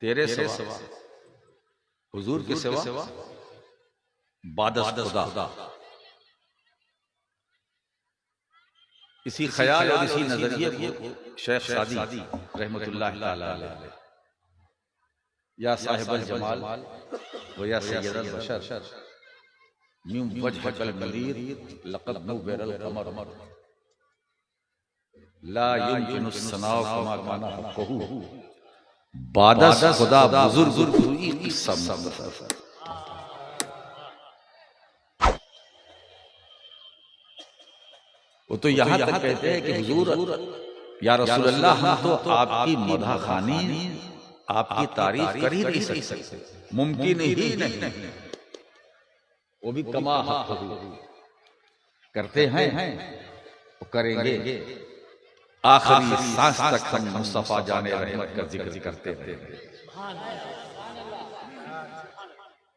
तेरे सिवा हुजूर के सिवा बादस खुदा। इसी ख्याल और इसी नजरिए को शेख सादी रहमतुल्लाह ताला अलैह या साहिबल जमाल व या सय्यदल बशर मिन वजहकल मनीर लक़द नुव्विरल क़मर ला युमकिनु सनाउ कमा काना हक़्क़ुहु बादस खुदा बुजुर्ग हुई किस्सा। वो तो यहाँ तक कहते हैं कि हुजूर या रसूलल्लाह हम तो आपकी मदह खानी आपकी तारीफ कर ही नहीं सकते, मुमकिन ही नहीं। वो भी कमा हक़्क़ुहु करते हैं वो करेंगे, आखिरी सांस तक हम मुस्तफा जाने रहमत का जिक्र करते रहेंगे।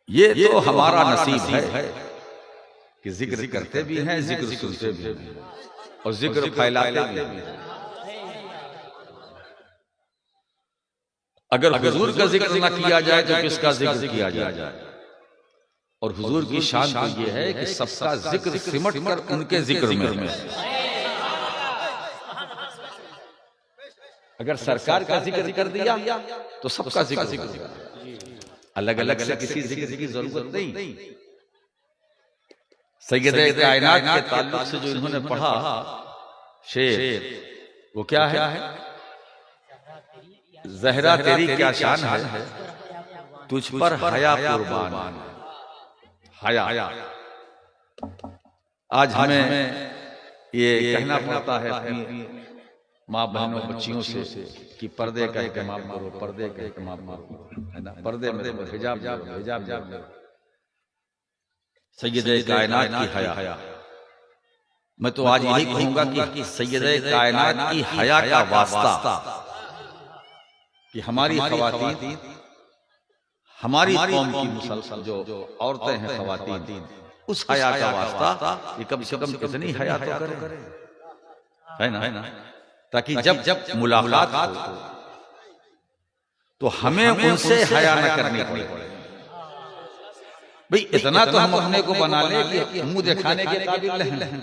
ये तो हमारा नसीब है कि जिक्र करते भी हैं, जिक्र सुनते भी हैं और जिक्र फैलाते भी हैं। अगर हुजूर का जिक्र ना किया जाए तो किसका जिक्र किया जाए? और हुजूर की शान तो ये है कि सबका जिक्र सिमट कर उनके जिक्र में है। अगर सरकार का जिक्र कर दिया तो सबका जिक्र, अलग अलग से किसी जिक्र की जरूरत नहीं। सैयदे कायनात के ताल्लुक से जो इन्होंने पढ़ा शेर, वो क्या है? ज़हरा तेरी क्या शान है, तुझ पर हया कुर्बान। हया आज हमें ये कहना पड़ता है अपनी माँ बहनों बच्चियों से कि पर्दे का एहतमाम करो, पर्दे का एहतमाम करो, है ना, पर्दे में हिजाब। सैयदे कायनात की हया, मैं तो आज यही कहूंगा कि सैयदे कायनात की हया का वास्ता कि हमारी ख़वातीन, हमारी कौम की मुसलसल जो औरतें हैं ख़वातीन, उस हया का वास्ता ये कम से कम कितनी हया तो करे, है ना, ताकि जब मुलाकात हो तो हमें उनसे हया न करनी पड़े। भाई इतना तो हम अपने को बना ले कि मुंह दिखाने के काबिल नहीं,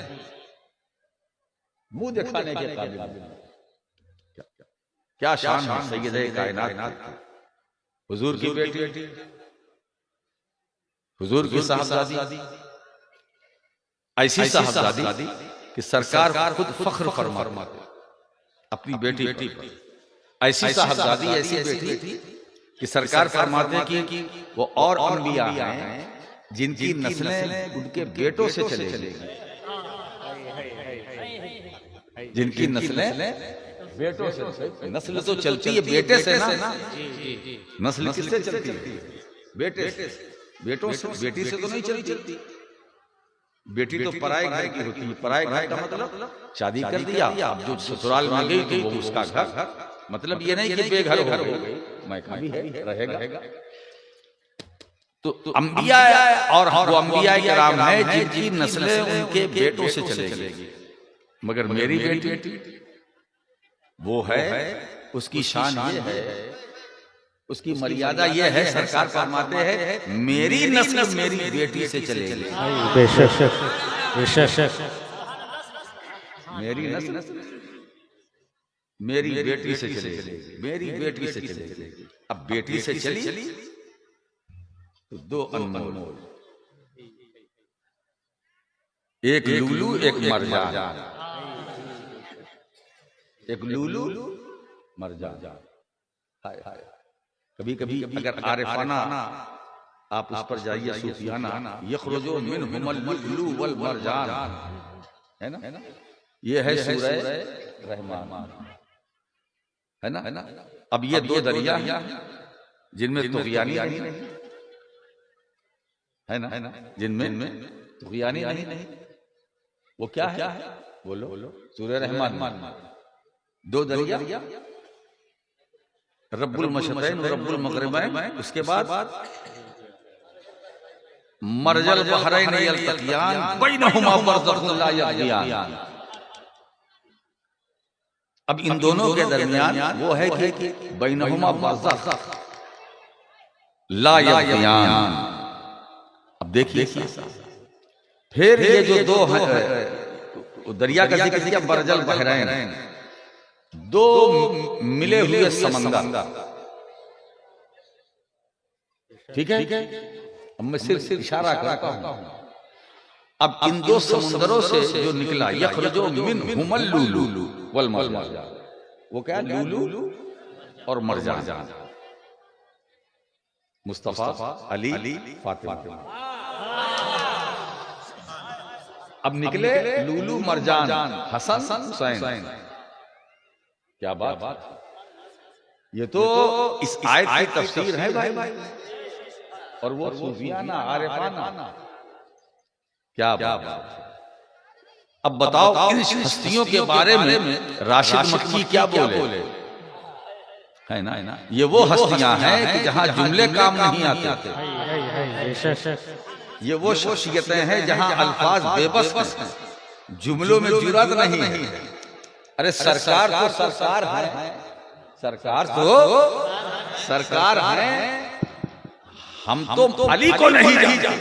मुंह दिखाने के काबिल नहीं। क्या शान है सैयदे कायनात, हुजूर की बेटी, हुजूर की साहबजादी, ऐसी साहबजादी कि सरकार खुद फख्र फरमाते अपनी बेटी पर। ऐसी साहबजादी, ऐसी बेटी कि सरकार फरमाते कि वो और अंबिया हैं जिनकी नस्लें उनके बेटों से चलेगी, जिनकी नस्लें बेटों से। नस्ल तो चलती है बेटे से ना, नस्ल किससे चलती है? बेटे से, बेटों से, बेटी से तो नहीं चलती। बेटी तो पराए घर की होती है। पराए घर का मतलब शादी कर दिया, अब जो ससुराल में गई तो वो उसका घर, मतलब ये नहीं कि बेघर हो गई, मैका भी है, रहेगा। तो अंबिया और वो अंबिया किराम है जिनकी नस्लें उनके बेटों से चलेगी। मगर मेरी बेटी वो है, उसकी शान ये है, उसकी मर्यादा ये है, सरकार फरमाते हैं मेरी नस्ल मेरी बेटी से चलेगी। बेशक मेरी नस्ल मेरी बेटी से चलेगी, मेरी बेटी से चलेगी। अब बेटी से चली तो दो अनमोल, एक लूलू एक मरजान, एक लूलू मरजान। हाय हाय, कभी कभी अगर आरिफाना आप उस पर जाइए सूफियाना, यखरुजु मिनहुमुल लुलू वल मरजान, है ना, ये है सूरह रहमान, है ना। अब ये दो दरिया जिनमें तुग़यानी नहीं, है ना, जिनमें तुग़यानी नहीं, वो क्या है? बोलो, सूरह रहमान। दो दरिया, रब्बुल मशरिक़ैन और रब्बुल मग़रिबैन, उसके बाद मरजल बहरैन यल्तक़ियान बैनहुमा बरज़ख़ुन ला यब्ग़ियान। अब इन दोनों के दरमियान वो है कि बैनहुमा बरज़ख़, ला यब्यान। अब देखिए फिर ये जो दो दरिया का जिक्र किया, बरजल बहरैन, दो मिले हुए समंदर। ठीक है, अब मैं सिर्फ इशारा करता हूं। अब इन दो समुद्रों से जो निकला, यखरुजु मिनहुमुल लुलु वल मरजान, वो क्या, लुलु और मरजान, मुस्तफा, अली, फातिमा। अब निकले लुलु, मरजान, हसन, हुसैन। क्या बात, ये तो इस आयत की तफसीर है भाई, और वो सूफियाना, आरिफाना। क्या बात। अब बताओ इन हस्तियों के बारे में राशिद मक्की क्या बोले, है ना? ये वो हस्तियां हैं कि जहां जुमले काम नहीं आते, ये वो शख्सियतें हैं जहां अल्फाज बेबस हैं, जुमलों में जुर्रत नहीं है। अरे सरकार तो सरकार है, सरकार तो सरकार है, हम तो अली को नहीं जानते,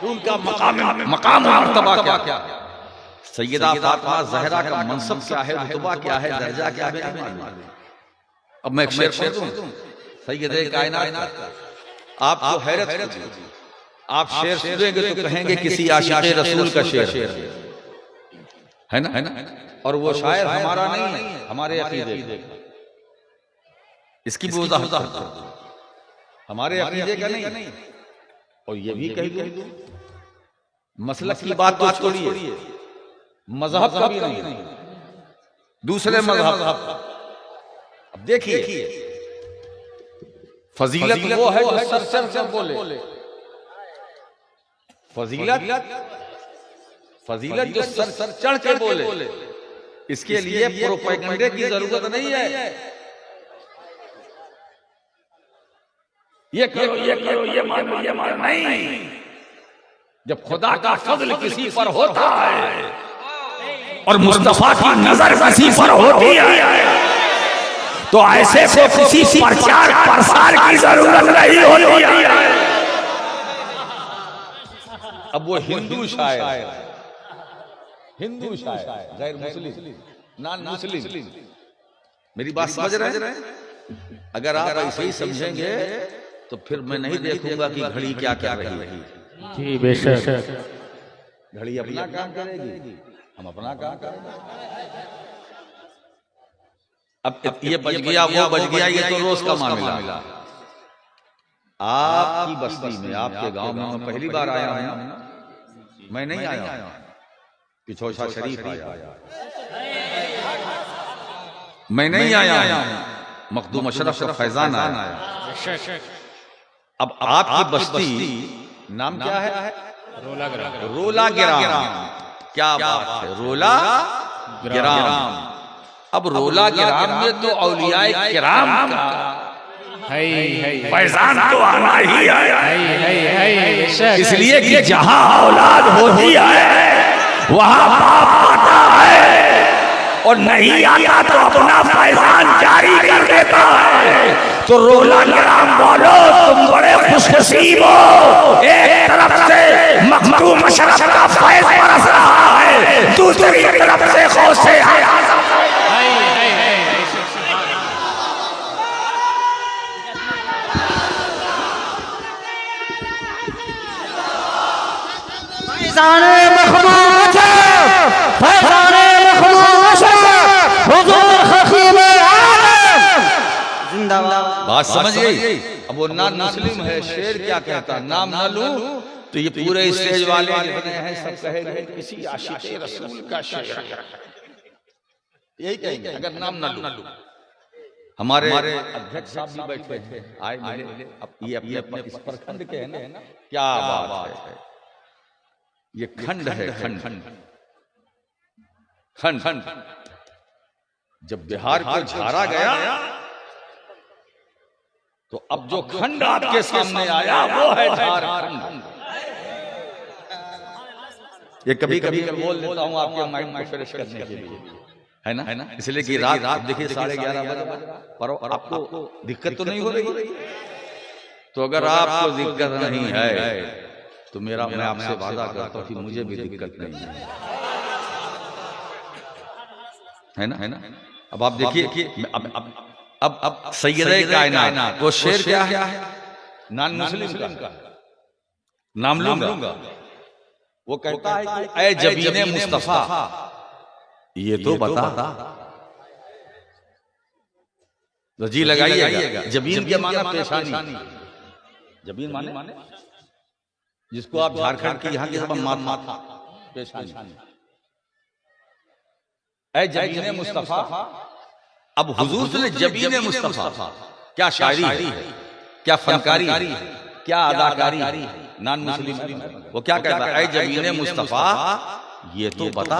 उनका मकाम मर्तबा क्या, सैयदा फातिमा ज़हरा का मनसब क्या है, रुतबा क्या है, दर्जा क्या है। अब मैं एक शेर पढ़ूं सैयदे कायनात का, आपको हैरत होगी। आप शेर सुनेंगे तो कहेंगे किसी आशिक़े रसूल का शेर है ना? और वो शायर हमारा नहीं है, हमारे अकीदे का। इसकी वज़ाहत हमारे अकीदे का नहीं। और ये भी कह दूं, मसलक की बात तो छोड़िए, मजहब का भी नहीं, दूसरे मजहब। अब देखिए फजीलत वो है जो सर से बोले, फजीलत जो सर चढ़ के बोले। इसके लिए प्रोपेगेंडे की जरूरत नहीं है। ये करो, ये मानो, नहीं। जब खुदा का फजल किसी पर होता है और मुस्तफा की नजर किसी पर होती है, तो ऐसे को किसी प्रचार प्रसार की जरूरत नहीं होती है। अब वो हिंदू शायर, गैर मुस्लिम, नॉन मुस्लिम, मेरी बात समझ रहे हैं? अगर आप ऐसे ही समझेंगे तो फिर मैं नहीं देखूंगा कि घड़ी क्या कर रही है। जी बेशक, घड़ी अपना काम करेगी, हम अपना काम करेंगे। अब ये बच गया, वो बच गया, ये तो रोज का मामला। आपकी बस्ती में, आपके गांव में मैं पहली बार आया हूं, मैं नहीं आया, पिछोछा शरीफ आया, मैं नहीं आया, मखदूम अशरफ का फैजान आया। अब आपकी बस्ती नाम क्या है? रोला गिराम। क्या बात है, रोला गिराम। अब रोला गिराम में तो औलियाए किराम का फैजान तो आना ही है, इसलिए कि जहां औलाद होती है वहां बाप आता है, और नहीं आता तो अपना फैजान जारी कर देता है। तो रोला गिराम बोलो, तुम बड़े खुशनसीब हो, एक तरफ से मखदूम अशरफ का फैज़ बरस रहा है, दूसरी तरफ से गौसे आज़म। फैज़ाने मखदूम अशरफ, हुज़ूर खतीब आलम जिंदाबाद। बात समझ गई? अब वो नॉन मुस्लिम है, शेर क्या कहता, नाम ना लूं तो ये पूरे स्टेज वाले बने हैं, सब कहेंगे किसी आशिक़े रसूल का शेर, यही कहेंगे अगर नाम ना लूं। हमारे अध्यक्ष साहब भी बैठे थे, आए मिले। अब ये अपने इस प्रखंड के हैं ना, क्या बात है, ये खंड है, खंड। जब बिहार को झाड़ा गया तो अब जो खंड आपके सामने आया वो है झारखंड। ये कभी कभी मैं बोल देता हूँ आपके माइंड को फ्रेश करने के लिए, है ना? इसलिए कि रात देखिए 11:30 बजे, पर आपको दिक्कत तो नहीं हो रही? तो अगर आपको दिक्कत नहीं है तो मेरा मैं आपसे वादा करता हूं कि मुझे भी दिक्कत नहीं है ना, है ना। अब आप देखिए, अब सैयदे कायनात वो शेर क्या है? नॉन मुस्लिम का नाम लूंगा। वो कहता है कि ऐ जबीने मुस्तफा, ये तो बता। जी लगाइएगा, जबीन के माना पेशानी, जबीन माने जिसको आप झारखंड की यहाँ की जबान माथा, पेशानी। ऐ जबीने मुस्तफा, अब हुजूर ने जबीने मुस्तफा, क्या शायरी है, क्या फनकारी है, क्या अदाकारी है, नॉन मुस्लिम वो क्या कहता है? ऐ जबीने मुस्तफा, ये तो बता।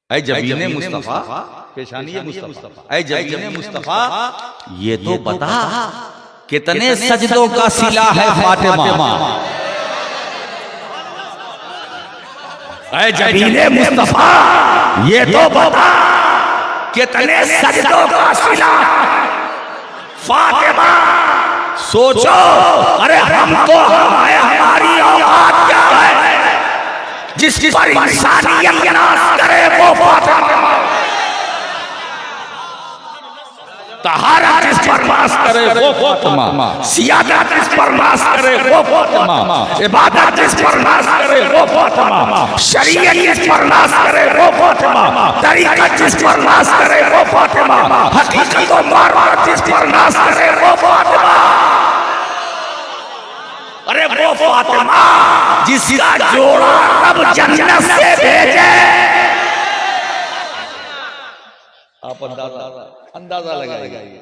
ऐ जबीने मुस्तफा, पेशानी मुस्तफा, ऐ जबीने मुस्तफा, ये तो बता कितने सजदों का सिला है फातिमा। ऐ जबीने मुस्तफा, ये तो बता कितने सजदों का सिला फातिमा। सोचो, अरे हम तो हमारी औकात क्या है जिस पर इंसानियत नाज करे वो फातिमा। तहारत जिस पर नाज करे वो फातिमा, सियादत जिस पर नाज करे वो फातिमा, इबादत जिस पर नाज करे वो फातिमा, शरीयत जिस पर नाज करे वो फातिमा, तरीकत जिस पर नाज करे वो फातिमा, हकीकत और मार्फत जिस पर नाज करे वो फातिमा। अरे वो फातिमा जिसका जोड़ा रब जन्नत से भेजे। आप अंदाजा लगाइए,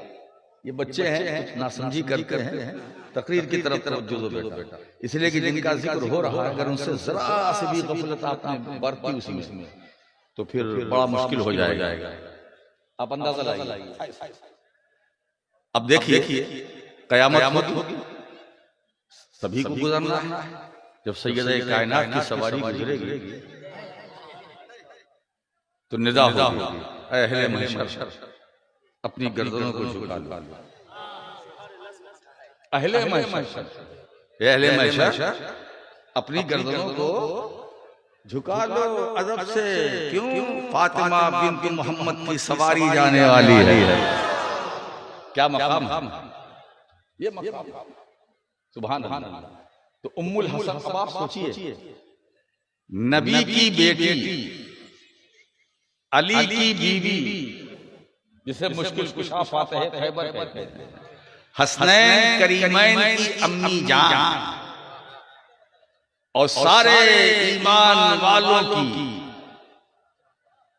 ये बच्चे हैं कुछ नासमझी करते हैं, तकरीर की तरफ तवज्जो दो बेटा, इसलिए कि जिनका जिक्र हो रहा है अगर उनसे जरा से भी गफलत आपने बरती उसमें तो फिर बड़ा मुश्किल हो जाएगा। आप अंदाजा लगाइए। अब देखिए कयामत होगी, सभी को गुजरना है। जब सैयद कायनात की सवारी गुजरेगी तो निदा होगी, अहले महशर अपनी गर्दनों को झुका लो। अहले महशर अपनी गर्दनों को झुका लो अदब से। क्यों? फातिमा बिन्त मोहम्मद की सवारी जाने वाली है। क्या मकाम, ये मकाम, सुभान अल्लाह। तो उम्मुल हसन, अब आप सोचिए, नबी की बेटी, अली की बीवी, जिसे मुश्किल कुशा फातिह खैबर कहते हैं, हसनैन करीमैन की अम्मी जान और सारे ईमान वालों की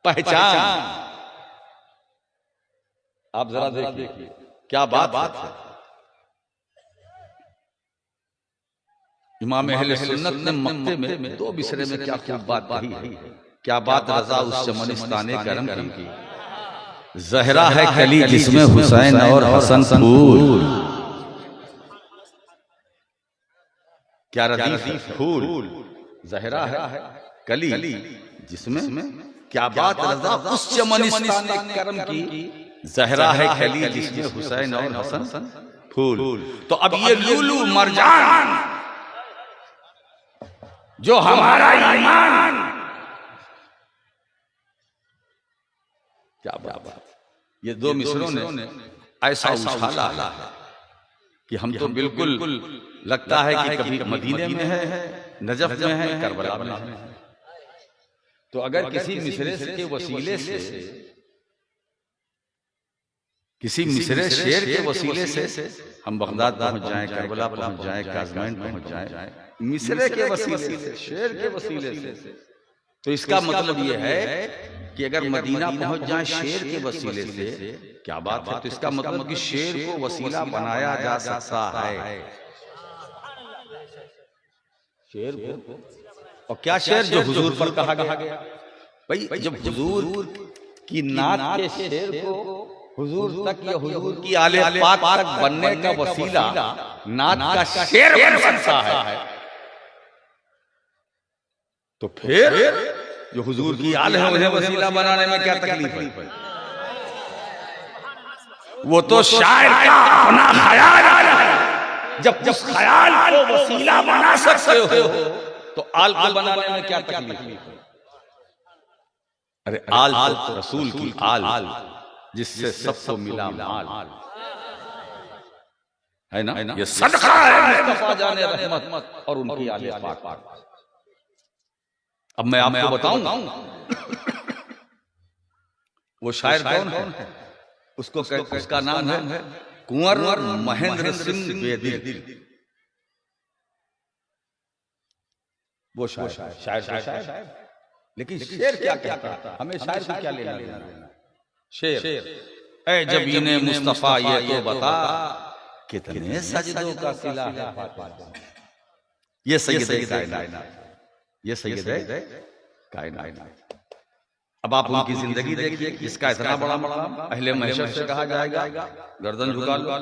पहचान। आप जरा देखिए क्या बात है। इमाम अहले सुन्नत ने मक्के में दो बिसरे में क्या खूब बात कही है। क्या बात रजा उस चमनिस्ताने करम की, जहरा है कली जिसमें हुसैन और हसन फूल। क्या रदीफ फूल, जहरा है कली जिसमें, क्या बात रजा उस चमनिस्ताने करम की, जहरा है कली जिसमें हुसैन और हसन फूल। तो अब ये लूलू मरजान जो हमारा ईमान, क्या बात। ये दो मिसरों ने ऐसा उछाला कि हम तो बिल्कुल लगता है कि कभी मदीने में है, नजफ में है, करबला में है। तो अगर किसी मिसरे के वसीले से, किसी मिसरे शेर के वसीले से हम बगदाद पहुंच जाएं, करबला पहुंच जाएं, काज़मैन पहुंच जाएं, मिसरे के वसीले से, शेर के वसीले से, तो इसका मतलब यह है कि अगर मदीना पहुंच जाए शेर के वसीले से, क्या बात है। तो इसका मतलब कि शेर को वसीला बनाया जा सकता है। शेर को, और क्या शेर जो हुजूर पर कहा गया। भाई जब हुजूर की नात के शेर को हुजूर तक या हुजूर की आले पाक तक बनने का वसीला नात का शेर बन सकता है, तो फिर जो हुजूर की आल है उन्हें वसीला बनाने में क्या तकलीफ है। वो तो शायर का अपना ख्याल है, जब उस ख्याल को वसीला बना सकते हो तो आल को बनाने में क्या तकलीफ है? अरे आल तो रसूल की आल जिससे सबको मिला माल है ना, ये सदका है मुस्तफा जाने रहमत और उनकी आले पाक। अब मैं आपको बताऊं वो शायर कौन है? उसका नाम है कुंवर महेंद्र सिंह बेदिल। वो शायर लेकिन शेर क्या कहता है? हमें शायर को क्या लेना देना? शेर ऐ जबीने मुस्तफा ये तो बता कितने सजदों का सिला है। ये सैयद कायनात, ये सैयद कायनात। अब आप उनकी जिंदगी देखिए, जिसका इतना बड़ा मकाम अहले महशर से कहा जाएगा गर्दन झुका लो,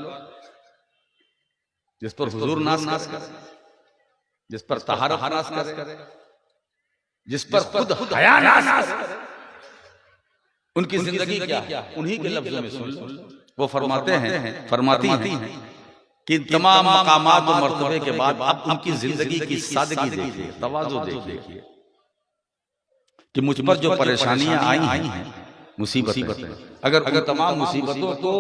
जिस पर हुजूर नाज करे, जिस पर तहारत नाज करे, जिस पर खुद हया नाज करे, उनकी जिंदगी क्या? उन्हीं के लफ्जों में सुन लो। वो फरमाती हैं कि तमाम मकामात और मर्तबे के बाद अब उनकी जिंदगी की सादगी देखिए, तवाज़ु देखिए कि मुझ पर जो परेशानियां आई हैं, मुसीबतें, अगर उन तमाम मुसीबतों को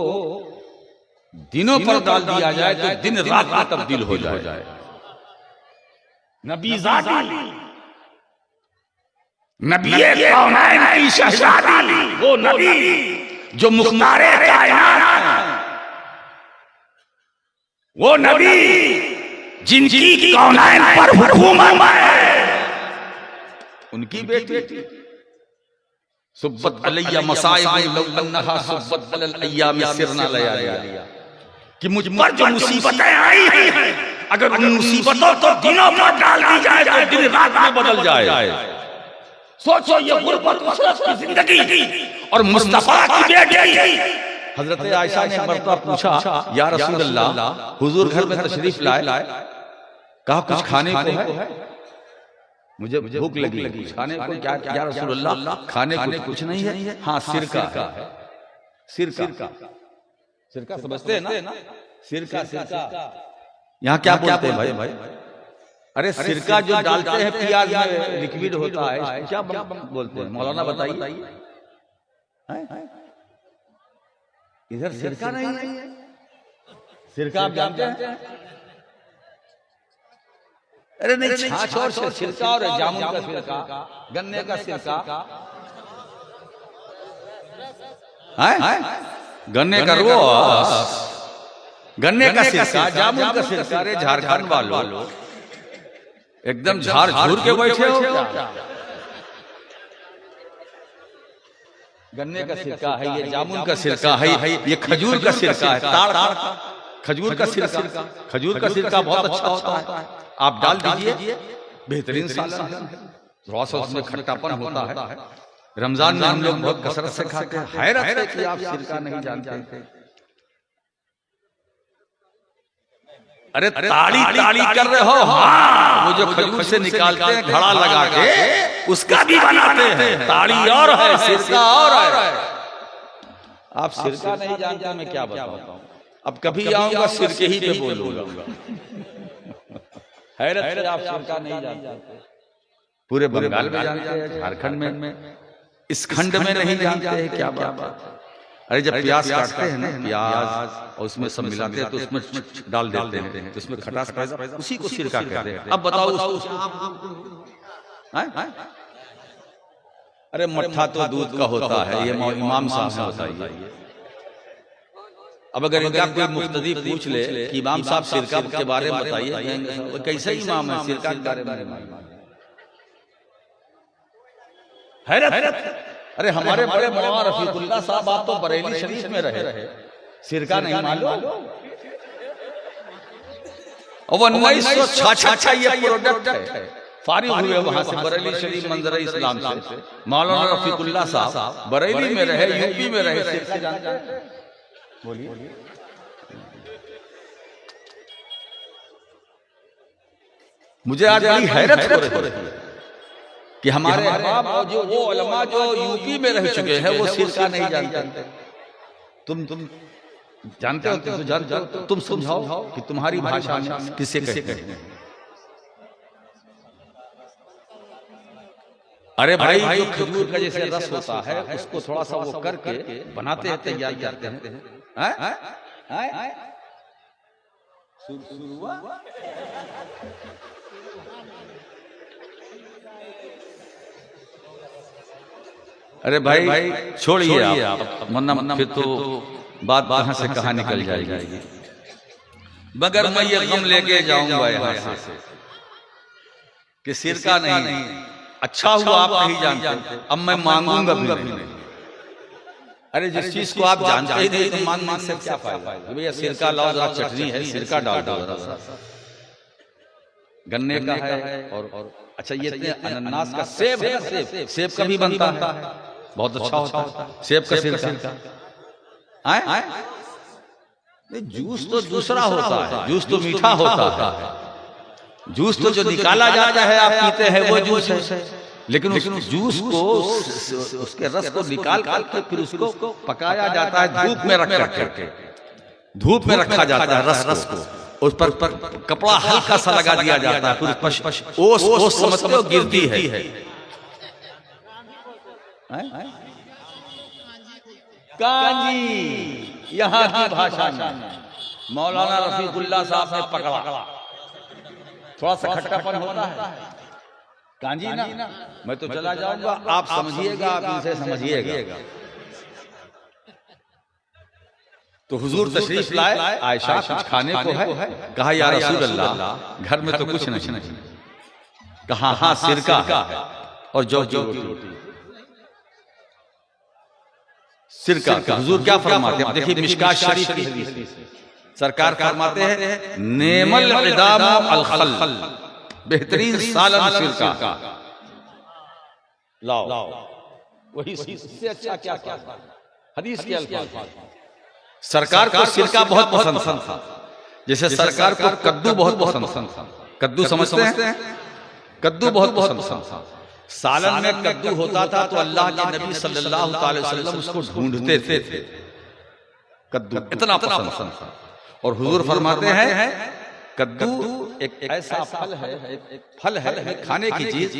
दिनों पर डाल दिया जाए तो दिन रात में तब्दील हो जाए। नबी ज़ाती, नबी कौनैन की शहज़ादी, वो नबी जो मुख्तारे कायनात हैं, वो नबी जिनकी कौनैन पर हुकूमत है, उनकी बेटी सुब्बत अलैया मसाइब लौ अन्नहा सुब्बत अलल अय्याम सिरना लयालिया, कि मुझ पर जो मुसीबतें आई हैं अगर उन मुसीबतों को दिनों पर डाल दी जाए तो दिन रात में बदल जाए। सोचो ये गुर्बत उसरत की जिंदगी और मुस्तफा की बेटी। हजरत आयशा ने मर्तबा पूछा, या रसूल अल्लाह, हुजूर घर में तशरीफ लाए, कहा कुछ खाने को है? मुझे भूख लगी, कुछ खाने को क्या? या रसूल अल्लाह, खाने को कुछ नहीं है, हाँ सिरका है। सिरका समझते हैं ना? सिरका यहाँ क्या बोलते हैं भाई? अरे सिरका जो डालते हैं प्याज में, लिक्विड होता है, क्या बोलते हैं? मौलाना बताइए। इधर सिरका नहीं है। सिरका आप जानते हैं? अरे नहीं, छाछ और सिरका और जामुन का सिरका, गन्ने का सिरका, गन्ने का रस, गन्ने का सिरका, जामुन का सिरका। अरे झारखंड वालों एकदम झाड़ झूर के बैठे हो क्या? गन्ने का सिरका है, ये जामुन का सिरका है, ये खजूर का सिरका है, ताड़ खजूर का सिरका। खजूर का सिरका बहुत अच्छा होता है, आप डाल दीजिए, बेहतरीन सालन है, थोड़ा सा उसमें खट्टापन होता है। रमजान में हम लोग बहुत कसरत से खाते हैं। हैरत है कि आप सिरका नहीं जानते। अरे ताड़ी कर रहे हो? हाँ, वो जो खजूर से निकालते हैं घड़ा लगा के, उसका भी बनाते हैं। ताड़ी और है, सिरका और है। आप सिरका नहीं जानते, मैं क्या बताऊं? अब कभी आऊंगा सिरके ही पे बोलूंगा। हैरत है, आप सिरका नहीं जानते। पूरे बंगाल में जानते हैं, झारखंड में, इस खंड में नहीं जानते हैं, क्या बात। अरे जब प्याज काटते हैं ना, प्याज और उसमें सब मिलाते हैं तो उसमें डाल देते हैं, तो उसमें खटास पैदा, उसी को सिरका कहते हैं। अब बताओ अरे मट्ठा तो दूध का होता है, ये इमाम साहब से बताइए। अब अगर इनका कोई मुफ्तदी पूछ ले कि इमाम साहब सिरका के बारे में बताइए, कैसे इमाम है सिरका के बारे में? हैरत। अरे हमारे बड़े मौलाना रफीकुल्लाह साहब, आप तो बरेली शरीफ में रहे, सिरका नहीं मालूम? और 1966 ये प्रोडक्ट है, फारिग हुए वहां से बरेली शरीफ मंजर इस्लाम से। मौलाना रफीकुल्लाह साहब बरेली में रहे, यूपी में रहे, सिरका जानते हैं? बोलिए। मुझे आज बड़ी हैरत हो रही है कि हमारे अहबाब और जो वो उलमा जो यूपी में रह चुके हैं वो सिरका नहीं जानते। तुम जानते हो? तुम जानते हो? तुम समझाओ कि तुम्हारी भाषा में किसे कहते हैं? अरे भाई, जो खजूर का जैसे रस होता है उसको थोड़ा सा वो करके बनाते हैं, तैयार करते हैं। शुरू हुआ? अरे भाई छोड़िए आप, वरना फिर तो बात कहां से कहां निकल जाएगी। मगर मैं ये गम लेके जाऊंगा यहाँ से कि सिर का नहीं। अच्छा हुआ आप नहीं जानते, अब मैं मांगूंगा भी नहीं। अरे जिस चीज को आप जानते ही नहीं तो मांग से क्या फायदा? भैया सिर का लाओ, जरा चटनी है, सिर का डाल दो जरा, गन्ने का है। और अच्छा ये अनानास का सेब है, सेब का भी बनता है, बहुत अच्छा होता है सेब का सिर का। जूस तो दूसरा होता है, जूस तो मीठा होता है। जूस तो जो निकाला जाता है आप पीते हैं वो जूस है, लेकिन उस जूस को, उसके रस को निकाल के फिर उसको पकाया जाता है, धूप में रख करके, धूप में रखा जाता है रस को, उस पर कपड़ा हल्का सा लगा दिया जाता है, फिर ओस समझते हो गिरती है। कांजी यहाँ की भाषा में मौलाना रफीकुल्लाह साहब ने पकड़ा, थोड़ा सा खट्टापन होता है कांजी ना। मैं तो चला जाऊंगा, आप समझिएगा, आप इनसे समझिएगा। तो हुजूर तशरीफ लाए, आयशा कुछ खाने को है? कहा या रसूल अल्लाह घर में तो कुछ नहीं। कहा हाँ सिरका है और जो रोटी। सिरका हुजूर क्या फरमाते हैं? देखिए मिशकात शरीफ की सरकार फरमाते हैं नेमल इदाम अल खल, बेहतरीन सालन सिरका लाओ। वही इससे अच्छा क्या हदीस के अल्फाज। सरकार को सिरका बहुत पसंद था, जैसे सरकार को कद्दू बहुत पसंद था। कद्दू समझते हैं? कद्दू बहुत पसंद था। सालन में कद्दू होता था तो अल्लाह के नबी सल्लल्लाहु अलैहि वसल्लम उसको ढूंढते थे, कद्दू इतना पसंद था। और हुजूर फरमाते हैं कद्दू एक ऐसा फल है खाने की चीज,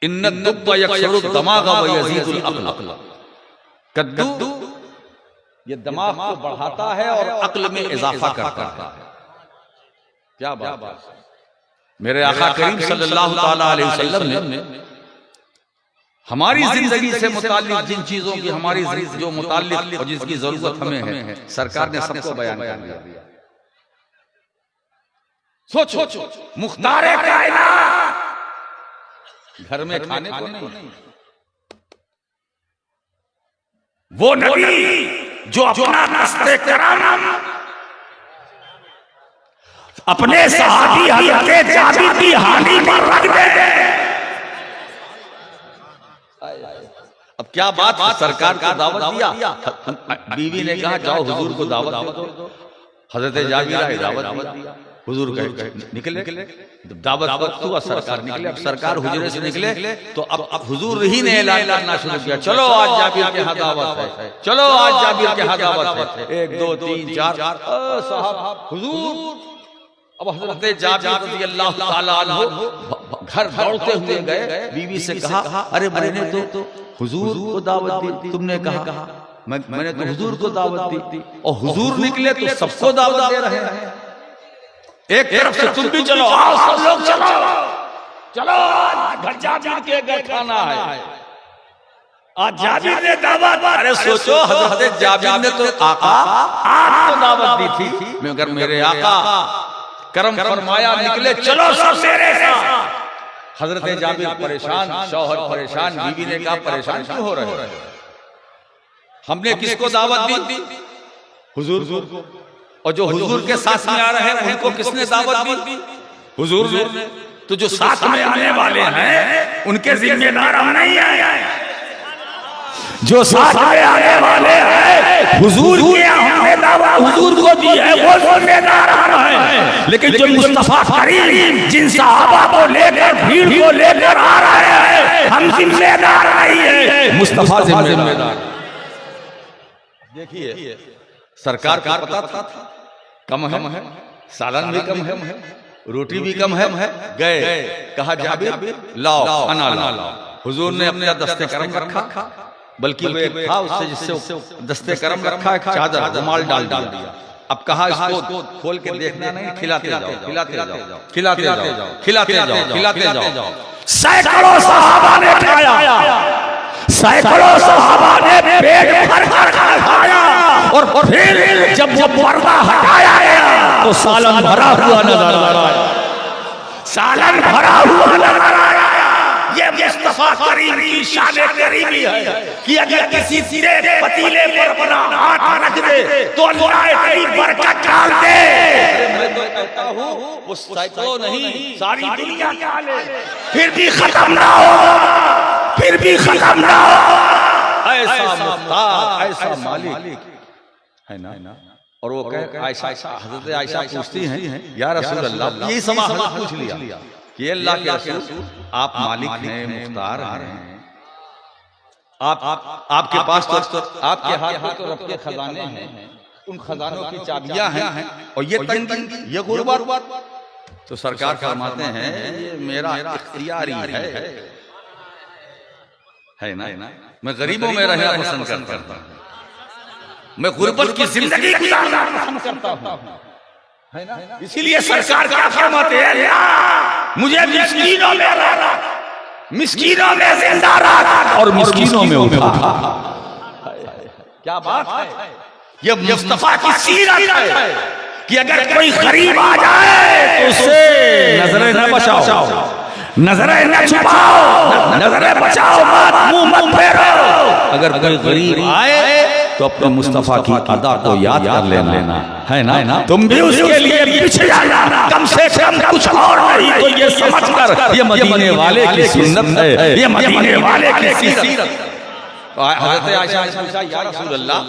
इन्न दुब्ब यकसुरु दमाग व यज़ीदुल अक्ल। कद्दू ये दिमाग को बढ़ाता है और अक्ल में इजाफा करता है। क्या बात! मेरे आका करीम सल्लल्लाहु ताला अलैहि वसल्लम ने हमारी जिंदगी से मुताल्लिक जिन चीजों की हमारी जो मुताल्लिक और जिसकी जरूरत हमें है, सरकार ने सबको बयान कर दिया। सोचो, मुख्तारे कायनात घर में खाने को नहीं, वो नबी जो अपना रास्ते कराम अपने सहाबी हज़रत जाबिर की हानि पर रख दे। अब क्या बात, सरकार को दावत दिया, बीवी ने कहा जाओ हुजूर को दावत दो। हज़रत जाबिर ने दावत दिया, हुजूर निकले, दावत वक्त हुआ, सरकार निकले। अब सरकार हुजरे से निकले तो अब हुजूर ही ने ऐलान करना शुरू किया, चलो आज जाबिर के यहाँ दावत है, चलो आज जाबिर के यहाँ दावत है। 1 2 3 4 साहब हुजूर। अब हज़रत जाबिर रज़ियल्लाहु ताला अन्हु घर दौड़ते हुए गए, बीवी से कहा अरे मैंने तो हुजूर को दावत दी, तुमने कहा मैंने तो हुजूर को दावत दी, और हुजूर निकले तो सबको दावत दे रहे हैं। एक तरफ से तुम भी चलो, आओ सब लोग चलो घर जाबिर के घर खाना है, आज जाबिर ने दावत। अरे सोचो हज़रत जाबिर ने तो आका आपको दावत दी थी, मगर मेरे आका करम फरमाया निकले, चलो सब मेरे साथ। हज़रत जाबिर परेशान, शौहर परेशान, बीवी ने कहा परेशान क्यों हो रहे हो? हमने किसको दावत दी? हुजूर को। और जो हुजूर के साथ में आ रहे हैं उनको किसने दावत दी? हुजूर ने। तो जो साथ में आने वाले हैं उनके जिम्मेदार हम नहीं हैं, जो साथ में आने वाले हैं हुजूर की हमने दावत हुजूर को दी है, वो जिम्मेदार हम हैं। लेकिन जो मुस्तफा करीम जिन सहाबा को लेकर भीड़ को लेकर आ रहे हैं, हम जिम्मेदार नहीं है, मुस्तफा जिम्मेदार। देखिए सरकार को पता था कम है, सालन भी कम है, रोटी भी कम है। गए, कहा जाबिर लाओ खाना लाओ। हुजूर ने अपने दस्ते करम रखा, बल्कि वे था उससे जिससे दस्ते करम रखा एक चादर रुमाल डाल दिया। अब कहा इसको खोल के देखना नहीं, खिलाते जाओ, खिलाते जाओ, खिलाते जाओ, खिलाते जाओ, खिलाते जाओ। सैकड़ों सहाबा ने खाया, सैकड़ों सहाबा ने पेट भर कर खाया, और फिर जब वो पर्दा हटाया गया तो सालन भरा हुआ नजर आया, सालन भरा हुआ नजर आया। ये मुस्तफा करीम की शान करीमी है कि अगर किसी सिरे पतीले पर अपना हाथ रख दे तो अल्लाह तेरी बरकत डाल दे। मैं तो कहता हूँ वो सैकड़ों नहीं सारी दुनिया डाले फिर भी खत्म ना हो, फिर भी खत्म ना हो। ऐसा मुख्तार, ऐसा मालिक है ना। और वो कहे आयशा, हजरत आयशा पूछती हैं या रसूल अल्लाह, ये सवाल पूछ लिया कि अल्लाह के रसूल आप मालिक हैं, मुख्तार हैं, आपके पास तो आपके हाथ में तो रब के खजाने हैं, उन खजानों की चाबियां हैं, और ये तंगी, ये गुर्बत। तो सरकार फरमाते हैं ये मेरा इख्तियारी है ना। मैं गरीबों में रहना पसंद करता हूँ, मैं गुर्बत की जिंदगी गुजारना पसंद करता हूँ, है ना। इसीलिए सरकार क्या फरमाते हैं, मुझे मिस्कीनों में रहना, मिस्कीनों में जिंदा रखा और मिस्कीनों में उठा। क्या बात है, ये मुस्तफा की सीरत है कि अगर कोई गरीब आ जाए तो उससे नजरें न बचाओ, नजरें न छुपाओ, नजरें बचाओ मत, मुंह मत फेरो। अगर कोई गरीब आए तो अपने मुस्तफा की अदा को याद कर लेना, है ना। तुम भी उसके लिए पीछे जाना, कम से कम कुछ और नहीं तो ये समझकर ये मदीने वाले की सुन्नत है, ये मदीने वाले की सीरत। हज़रत आयशा ने पूछा या रसूल अल्लाह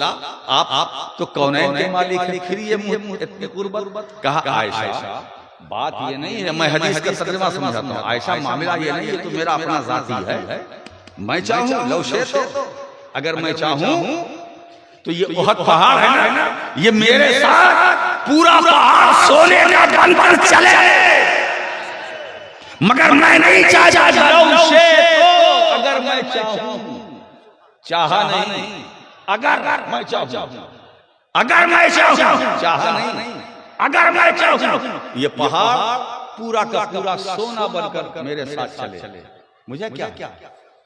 आप तो कौनैन के मालिक हैं, फिर ये इतनी गुर्बत। कहा आयशा बात ये नहीं है, मैं हदीस का तर्जुमा समझाता हूँ। आयशा मामला ये नहीं है, तो मेरा अपना जाती है, मैं चाहूँ लौशे तो अगर मैं चाहूँ तो ये उहद पहाड़ है ना, ये मेरे साथ पूरा पहाड़ सोने का बनकर चले, मगर मैं नहीं चाहता लौशे तो अगर मैं चाहूँ, चाहा नहीं, अगर मैं चाहूँ, अगर मैं चाहूँ, चाहा नहीं, अगर मैं चाहूँ, ये पहाड़ पूरा का पूरा सोना बनकर मेरे साथ चले। मुझे क्या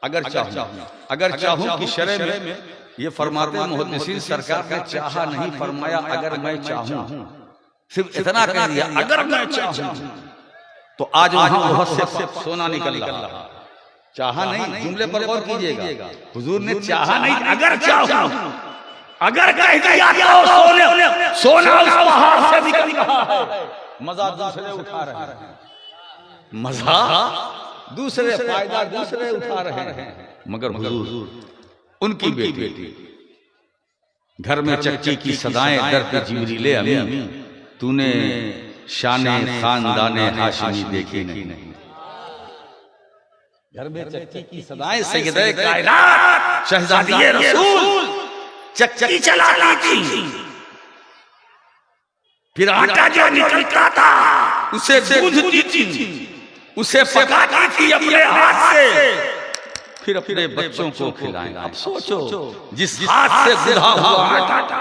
अगर चाहूँ कि शरअ में ये फरमाते मुहद्दिसीन सरकार ने चाहा नहीं फरमाया, अगर मैं चाहूँ, सिर्फ इतना कह दिया अगर मैं चाहूँ, तो आज वहां उहद से सोना निकल रहा। चाहा नहीं, जुमले पर गौर कीजिएगा, हुजूर ने चाहा नहीं, अगर चाहूँ, अगर कह दिया तो सोना उस पहाड़ से निकल रहा है। मजा दूसरे उठा रहे हैं, मजा दूसरे, फायदा दूसरे उठा रहे हैं, मगर हुजूर उनकी बेटी घर में चक्की की सदाएं दर पे जिब्रील अमीन, तूने शाने खानदाने हाशिमी देखी नहीं। घर में चक्की की सदाएं सैयदे कायनात शहजादी रसूल चक्की चलाती थी, फिर आटा जो निकलता था उसे गूंथती थी, उसे पकाती थी अपने हाथ से, फिर अपने बच्चों को खिलाएंगे। अब सोचो, जिस हाथ से गुधा हुआ आटा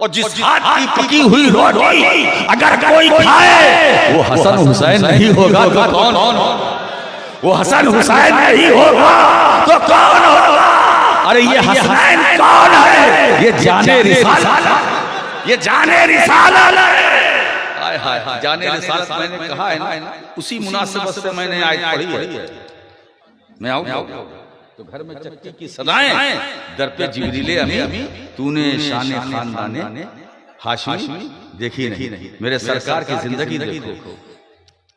और जिस हाथ की पकी हुई रोटी अगर कोई खाए, वो हसन हुसैन नहीं होगा तो कौन? वो हसन हुसैन नहीं होगा तो कौन होगा? अरे ये हसनैन कौन है? ये जाने रिसालत, ये जाने रिसालत है। जाने रिसालत मैंने कहा है ना, उसी मुनासिबत से मैंने आयत पढ़ी है। मैं आऊँ तो घर में चक्की की सदाएं दर पे जिब्रील अमीन, तूने शाने खानदाने हाशिमी देखी नहीं। मेरे सरकार की जिंदगी देखो,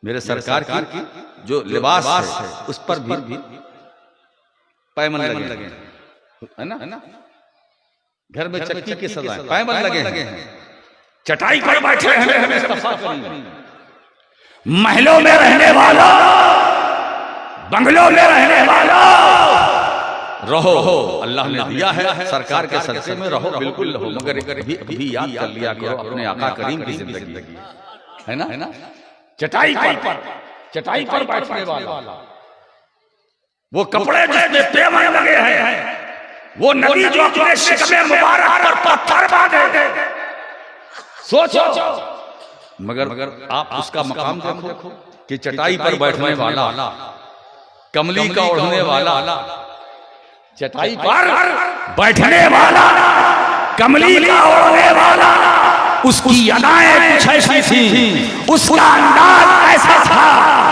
मेरे सरकार की जो लिबास है उस पर भी पैमन लगे, है ना। घर में चक्की की सदाएं पैमन लगे हैं, चटाई पर बैठे हैं, महलों में रहने वालों, बंगलों में रहने वालों, रहो, अल्लाह ने दिया है, सरकार के सदक़े में रहो, बिल्कुल रहो, मगर अभी याद कर लिया करो अपने आका करीम की जिंदगी, है ना। चटाई पर बैठने वाला, वो कपड़े जिसमें पेमन लगे हैं, वो नबी जो अपने शिकवे मुबारक पर पत्थर बांधे, सोचो। मगर आप उसका मकाम देखो कि चटाई पर बैठने वाला, कमली का ओढ़ने वाला, चटाई पर बैठने वाला, कमली का ओढ़ने वाला, उसकी अदाएं कुछ ऐसी थी, उसका अंदाज ऐसा था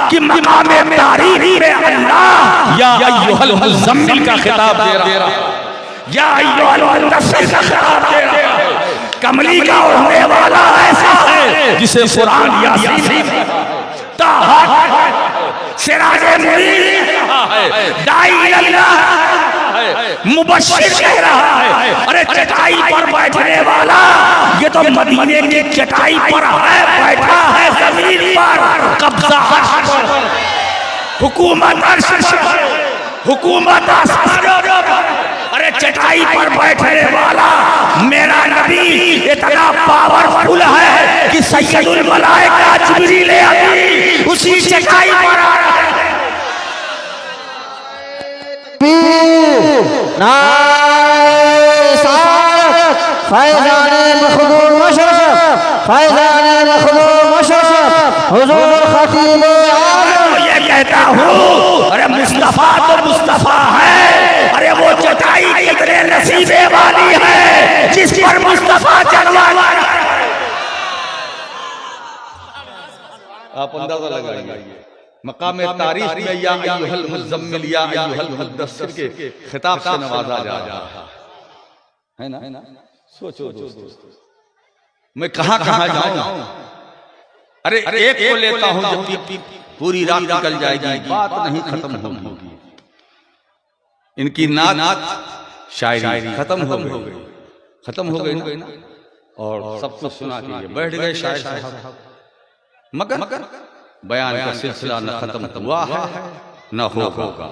कि मकामे तारीफ में अल्लाह या अय्युहल मुज़म्मिल का खिताब दे रहा, या अय्युहल मुद्दस्सिर का खिताब दे रहा। कमली का ओढ़ने वाला ऐसा है जिसे कुरान यासीन, ताहा, सिराजे मुनीर, दाई अल्लाह, मुबश्शिर कह रहा है। अरे चटाई पर बैठने वाला, ये तो मदीने की चटाई पर है, बैठा है जमीन पर, कब्जा अर्श पर, हुकूमत अर्श पर, हुकूमत आसमानों पर। अरे चटाई पर बैठने वाला मेरा नबी इतना पावरफुल है कि सैयदुल मलाइका जिब्रील अमीन उसी चटाई पर आ रहा है। फैज़ाने मखदूम मशरफ, फैज़ाने मखदूम मशरफ, हुजूर खतीब आज़म। ये कहता हूँ, अरे मुस्तफा तो मुस्तफा है, अरे वो चटाई कितने नसीबे वाली है जिस पर मुस्तफा चलवा। आप अंदाजा लगाइए, मकाम तारीफ में या अय्युहल मुज़म्मिल या अय्युहल मुद्दस्सिर के खिताब से नवाजा जा रहा है ना। सोचो दोस्तों, मैं कहाँ जाऊं। अरे एक को लेता हूं, जब पूरी रात निकल जाएगी, बात नहीं खत्म होगी। इनकी नात शायरी खत्म हो गई ना, और सब कुछ सुना के बैठ गए शायर साहब, मगर बयान का सिलसिला न खत्म हुआ है न होगा।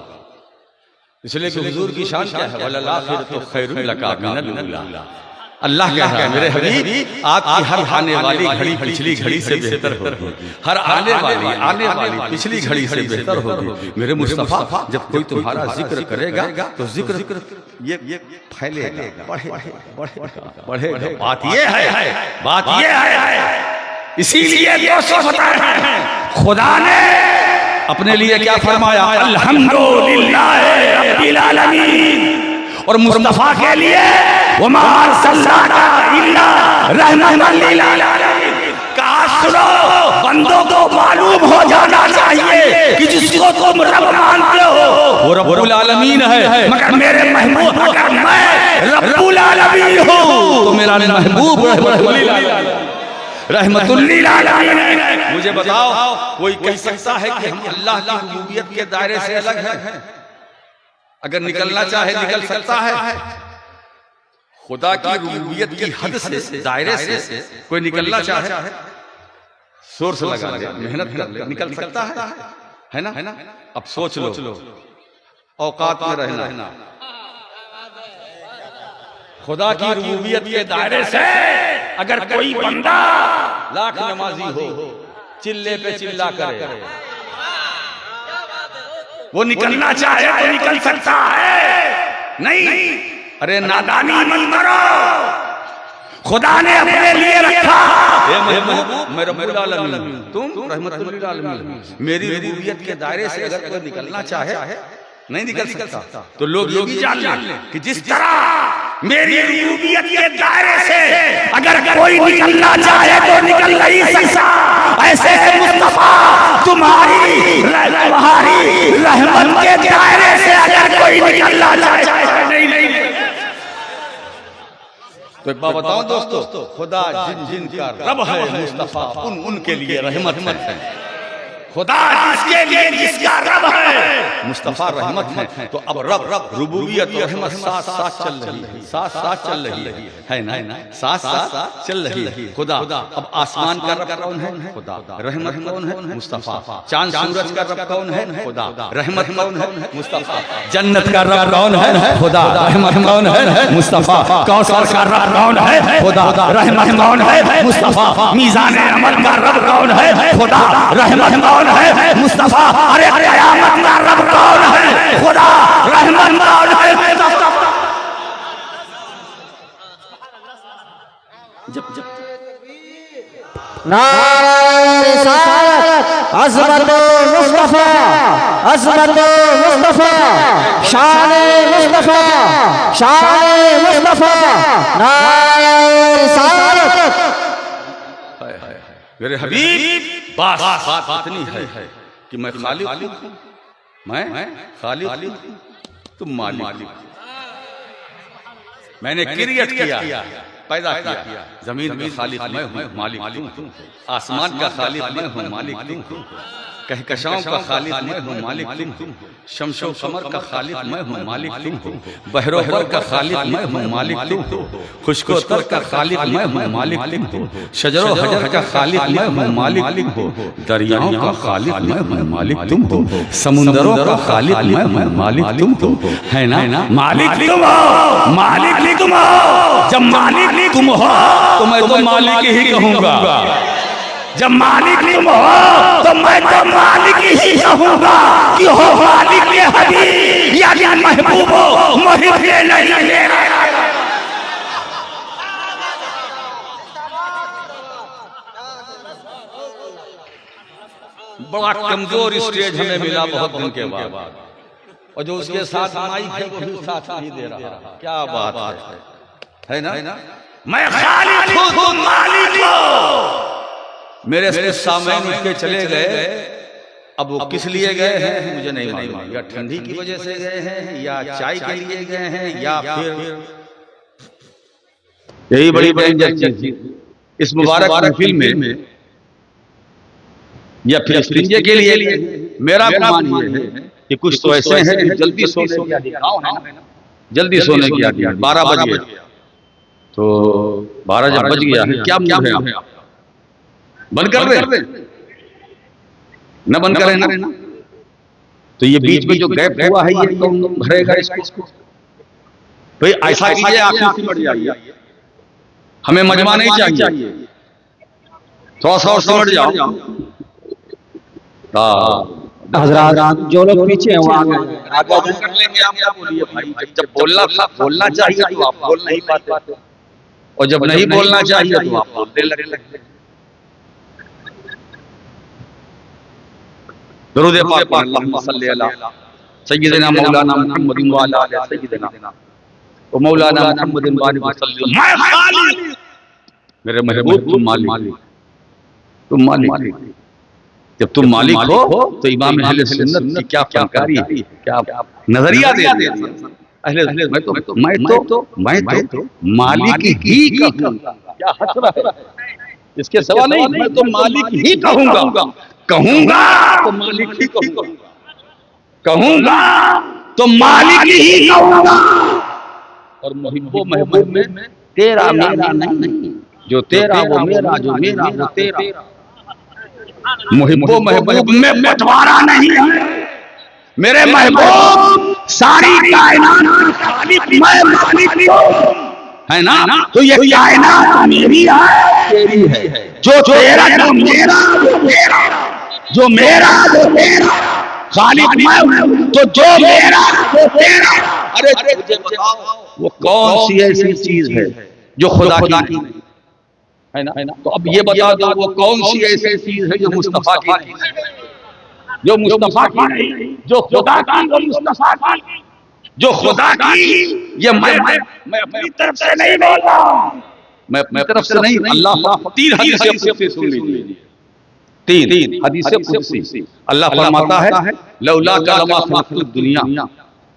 इसलिए कि हुजूर की शान क्या है, वल आखिरतु खैरुल लका मिनल ऊला। अल्लाह क्या है, मेरे हबीब आपकी हर आने वाली घड़ी पिछली घड़ी से बेहतर होगी, हर आने वाली पिछली घड़ी से बेहतर होगी। मेरे मुस्तफा, जब कोई तुम्हारा जिक्र करेगा तो जिक्र ये फैलेगा, बढ़ेगा। बात ये है, इसीलिए दोस्तों बताए हैं, खुदा ने अपने लिए क्या फरमाया, अल्हम्दुलिल्लाह रब्बिल आलमीन। और मुस्तफा के लिए वमा अरसलनाका इल्ला रहमतन लिल आलमीन। कहा सुनो, बंदों को मालूम हो जाना चाहिए कि जिसको तुम रब मानते हो वो रब्बुल आलमीन है, मगर मेरे महबूब, अगर मैं रब्बुल आलमीन हूँ तो मेरा महबूब रहमतुल लिल आलमीन है। मुझे बताओ, कोई कह सकता है कि हम अल्लाह की रुबूबियत के दायरे से अलग हैं? अगर निकलना चाहे निकल सकता है। खुदा की रुबूबियत की हद से, दायरे से कोई निकलना चाहे, सोर्स लगा ले, मेहनत कर ले, निकल सकता है ना। अब सोच लो, औकात में रहना, खुदा की रुबूबियत के दायरे से अगर कोई बंदा लाख नमाजी हो, चिल्ले पे चिल्ला करे, वो निकलना चाहे तो निकल सकता है? नहीं। अरे नादानी मत करो, खुदा ने अपने लिए रखा। मैं रब्बुल आलमीन, तुम रहमतुल लिल आलमीन। मेरी रुबूबियत के दायरे से अगर कोई निकलना चाहे, नहीं निकल सकता। तो लोग ये भी जान लें कि जिस तरह मेरी रुबूबियत के दायरे से अगर कोई निकलना चाहे तो निकल नहीं सकता, ऐसे मुस्तफा तुम्हारी रहमत के दायरे से अगर कोई निकलना चाहे नहीं। तो एक बात बताओ दोस्तों, खुदा जिन का रब है मुस्तफा, उनके लिए रहमत है। खुदा जिसके लिए जिसका रब है मुस्तफा रहमत है। तो अब रब रुबूबियत और रहमत साथ साथ चल रही है, साथ साथ चल रही है ना, साथ साथ चल रही है। खुदा अब आसमान का रब कौन है? खुदा। रहमत कौन है? मुस्तफा। चांद सूरज का रब कौन है? खुदा। रहमत कौन है? मुस्तफा। जन्नत का रब कौन है? खुदा। रहमत कौन है? मुस्तफा। कौसर का रब कौन है? खुदा। रहमत कौन है? मुस्तफा। मीज़ान अमल का रब कौन है? खुदा। रहमत कौन है? मुस्तफा। अरे क़यामत का रब कौन है? खुदा। रहमत कौन है? मुस्तफा। जब नारे रिसालत, अज़मत मुस्तफा, अज़मत मुस्तफा, शान मुस्तफा, शान मुस्तफा, नारे रिसालत। मेरे हबीब बात इतनी है कि मैं खालिक हूं, मैं खालिक हूं, तुम मालिक। मैंने क्रिएट किया, पैदा किया। जमीन का खालिक मैं हूं, मालिक तुम। आसमान का खालिक मैं हूं, मालिक तुम। कहकशाओं का खालिक मैं हूं, मालिक तुम। शमशो कमर का खालिक मैं हूं, मालिक तुम। बहरोबर का खालिक मैं हूं, मालिक तुम। खुशको तर का खालिक मैं हूं, मालिक तुम। शजरो हजर का खालिक मैं हूं, मालिक तुम। दरियाओं का खालिक मैं हूं, मालिक तुम। समुंदरों का खालिक मैं हूं, मालिक तुम। है ना? मालिक तुम हो, मालिक तुम हो। जब मालिक तुम हो तो मैं तो मालिक ही कहूंगा। जब मालिक तुम हो तो मैं तो मालिक ही कहूंगा कि हो मालिक के हबीब या महबूब हो, मुहिब के नहीं मेरा। बड़ा कमजोर स्टेज हमें मिला बहुत दिन के बाद, और जो उसके साथ माइक है वो भी साथ नहीं दे रहा। क्या बात है ना? मैं खालिक हूं, तुम मालिक हो। मेरे सामने उठ के चले गए। अब वो किस लिए गए हैं मुझे नहीं मालूम, या ठंडी की वजह से गए हैं, या चाय के लिए गए हैं, या फिर यही बड़ी डेंजर चीज इस मुबारक महफिल में, या फिर स्त्रिंजे के लिए। मेरा गुमान ये है कि कुछ तो ऐसे हैं कि जल्दी सोने की आदत, जल्दी सोने की आदत। 12 बज गया, तो 12 जब बज गया है, क्या मुंह है आप? बंद कर दे न, बंद करें ना। तो ये बीच में जो गैप हुआ है ये कौन भरेगा इसको? भाई ऐसा कीजिए, आंखें सिमट जाइए, हमें मजमा नहीं चाहिए, थोड़ा सा और सिमट जाओ। हजरात जो लोग पीछे हैं वो आगे आगे कर लेंगे। आप क्या बोलिए भाई? जब बोलना चाहिए तो आप बोल नहीं पाते, और जब नहीं बोलना चाहिए तो आप बोलने लगते। दरूद पाक अल्लाहुम्मा सल्ली अला सय्यिदिना मौलाना मुहम्मदिन व अला आलि सय्यिदिना व मौलाना मुहम्मदिन बारिक वसल्लम। मैं खालिक, मेरे महबूब तुम मालिक। जब तुम मालिक हो तो इमाम अहले सुन्नत की क्या फनकारी है, क्या नजरिया दे अहले। मैं तो मालिक ही कहूंगा। क्या हसरा है, इसके सवा नहीं। मैं तो मालिक ही कहूंगा तो मालिक ही कहूंगा तो मालिक ही कहूंगा। और मुहिब्बो महबूब में तेरा मेरा नहीं, जो तेरा वो मेरा, जो मेरा वो तेरा। मुहिब्बो महबूब में बंटवारा नहीं है। मेरे महबूब सारी कायनात का खालिक मैं मालिक हूं, है ना? तो ये कायनात मेरी है, तेरी है। जो तेरा जो मेरा, जो मेरा वो तेरा। खालिक मैं हूं तो जो मेरा वो तेरा। अरे मुझे बताओ वो कौन सी ऐसी चीज है जो खुदा की है ना? तो अब ये बता दो वो कौन सी ऐसी चीज है जो मुस्तफा की नहीं, जो मुस्तफा की नहीं, जो खुदा की, वो मुस्तफा की, जो खुदा की। ये मैं अपनी तरफ से नहीं बोल रहा हूं, मैं अपनी तरफ से नहीं। अल्लाह 3 हदीसें कुदसी सुन लीजिए, 3 हदीसें कुदसी। अल्लाह फरमाता है लौला कलमा खलक़तुद दुनिया,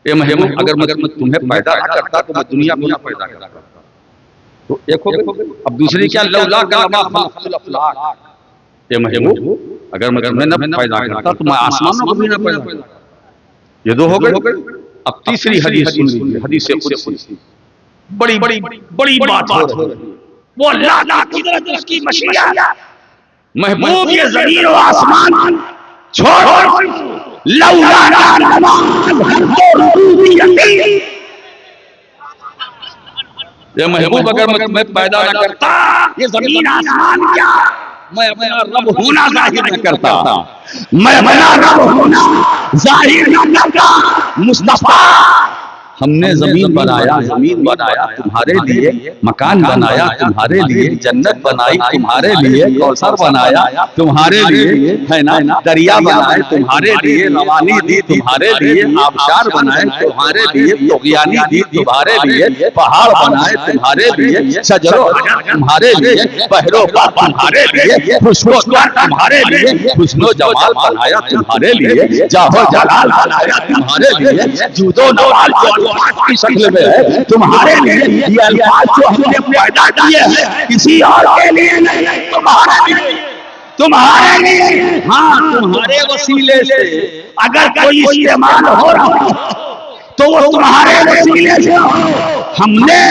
ए महबूब अगर मैं तुम्हें पैदा ना करता तो मैं दुनिया को ना पैदा करता। तो एक हो गई। अब दूसरी क्या? लौला कलमा खलक़तुल अफ़लाक, ए महबूब अगर मैं तुम्हें न पैदा करता तो मैं आसमानों को भी न पैदा करता। ये दो हो गए। अब तीसरी हदीस सुन लीजिए, हदीस कुदसी। बड़ी बड़ी बड़ी बात हो रही है। वो अल्लाह की कुदरत, उसकी मशीयत, महबूब ये ज़मीन और आसमान छोड़ लौला ये महबूब अगर मैं पैदा न करता, ये ज़मीन आसमान क्या, मैं अपना रब होना जाहिर न करता, मैं अपना रब होना जाहिर न करता। मुस्तफा हमने जमीन बनाया तुम्हारे लिए, मकान बनाया तुम्हारे लिए, जन्नत बनाई तुम्हारे लिए, कौसर बनाया तुम्हारे लिए, है ना, दरिया बनाए तुम्हारे लिए, रवानी दी तुम्हारे लिए, आबशार बनाए तुम्हारे लिए, तुगयानी दी तुम्हारे लिए, पहाड़ बनाए तुम्हारे लिए, शजरो तुम्हारे लिए, बहरो तुम्हारे लिए, खुशबू तुम्हारे लिए, हुस्नो जमाल बनाया तुम्हारे लिए, जाहो जलाल बनाया तुम्हारे लिए, जूदो नवाल की शक्ल में है तुम्हारे लिए। ये अल्फाज जो हमने पैदा किए हैं किसी और के लिए नहीं, तुम्हारे लिए। हाँ, तुम्हारे वसीले से अगर कोई इस्तेमाल हो रहा हो तो वो तुम्हारे वसीले से हो। हमने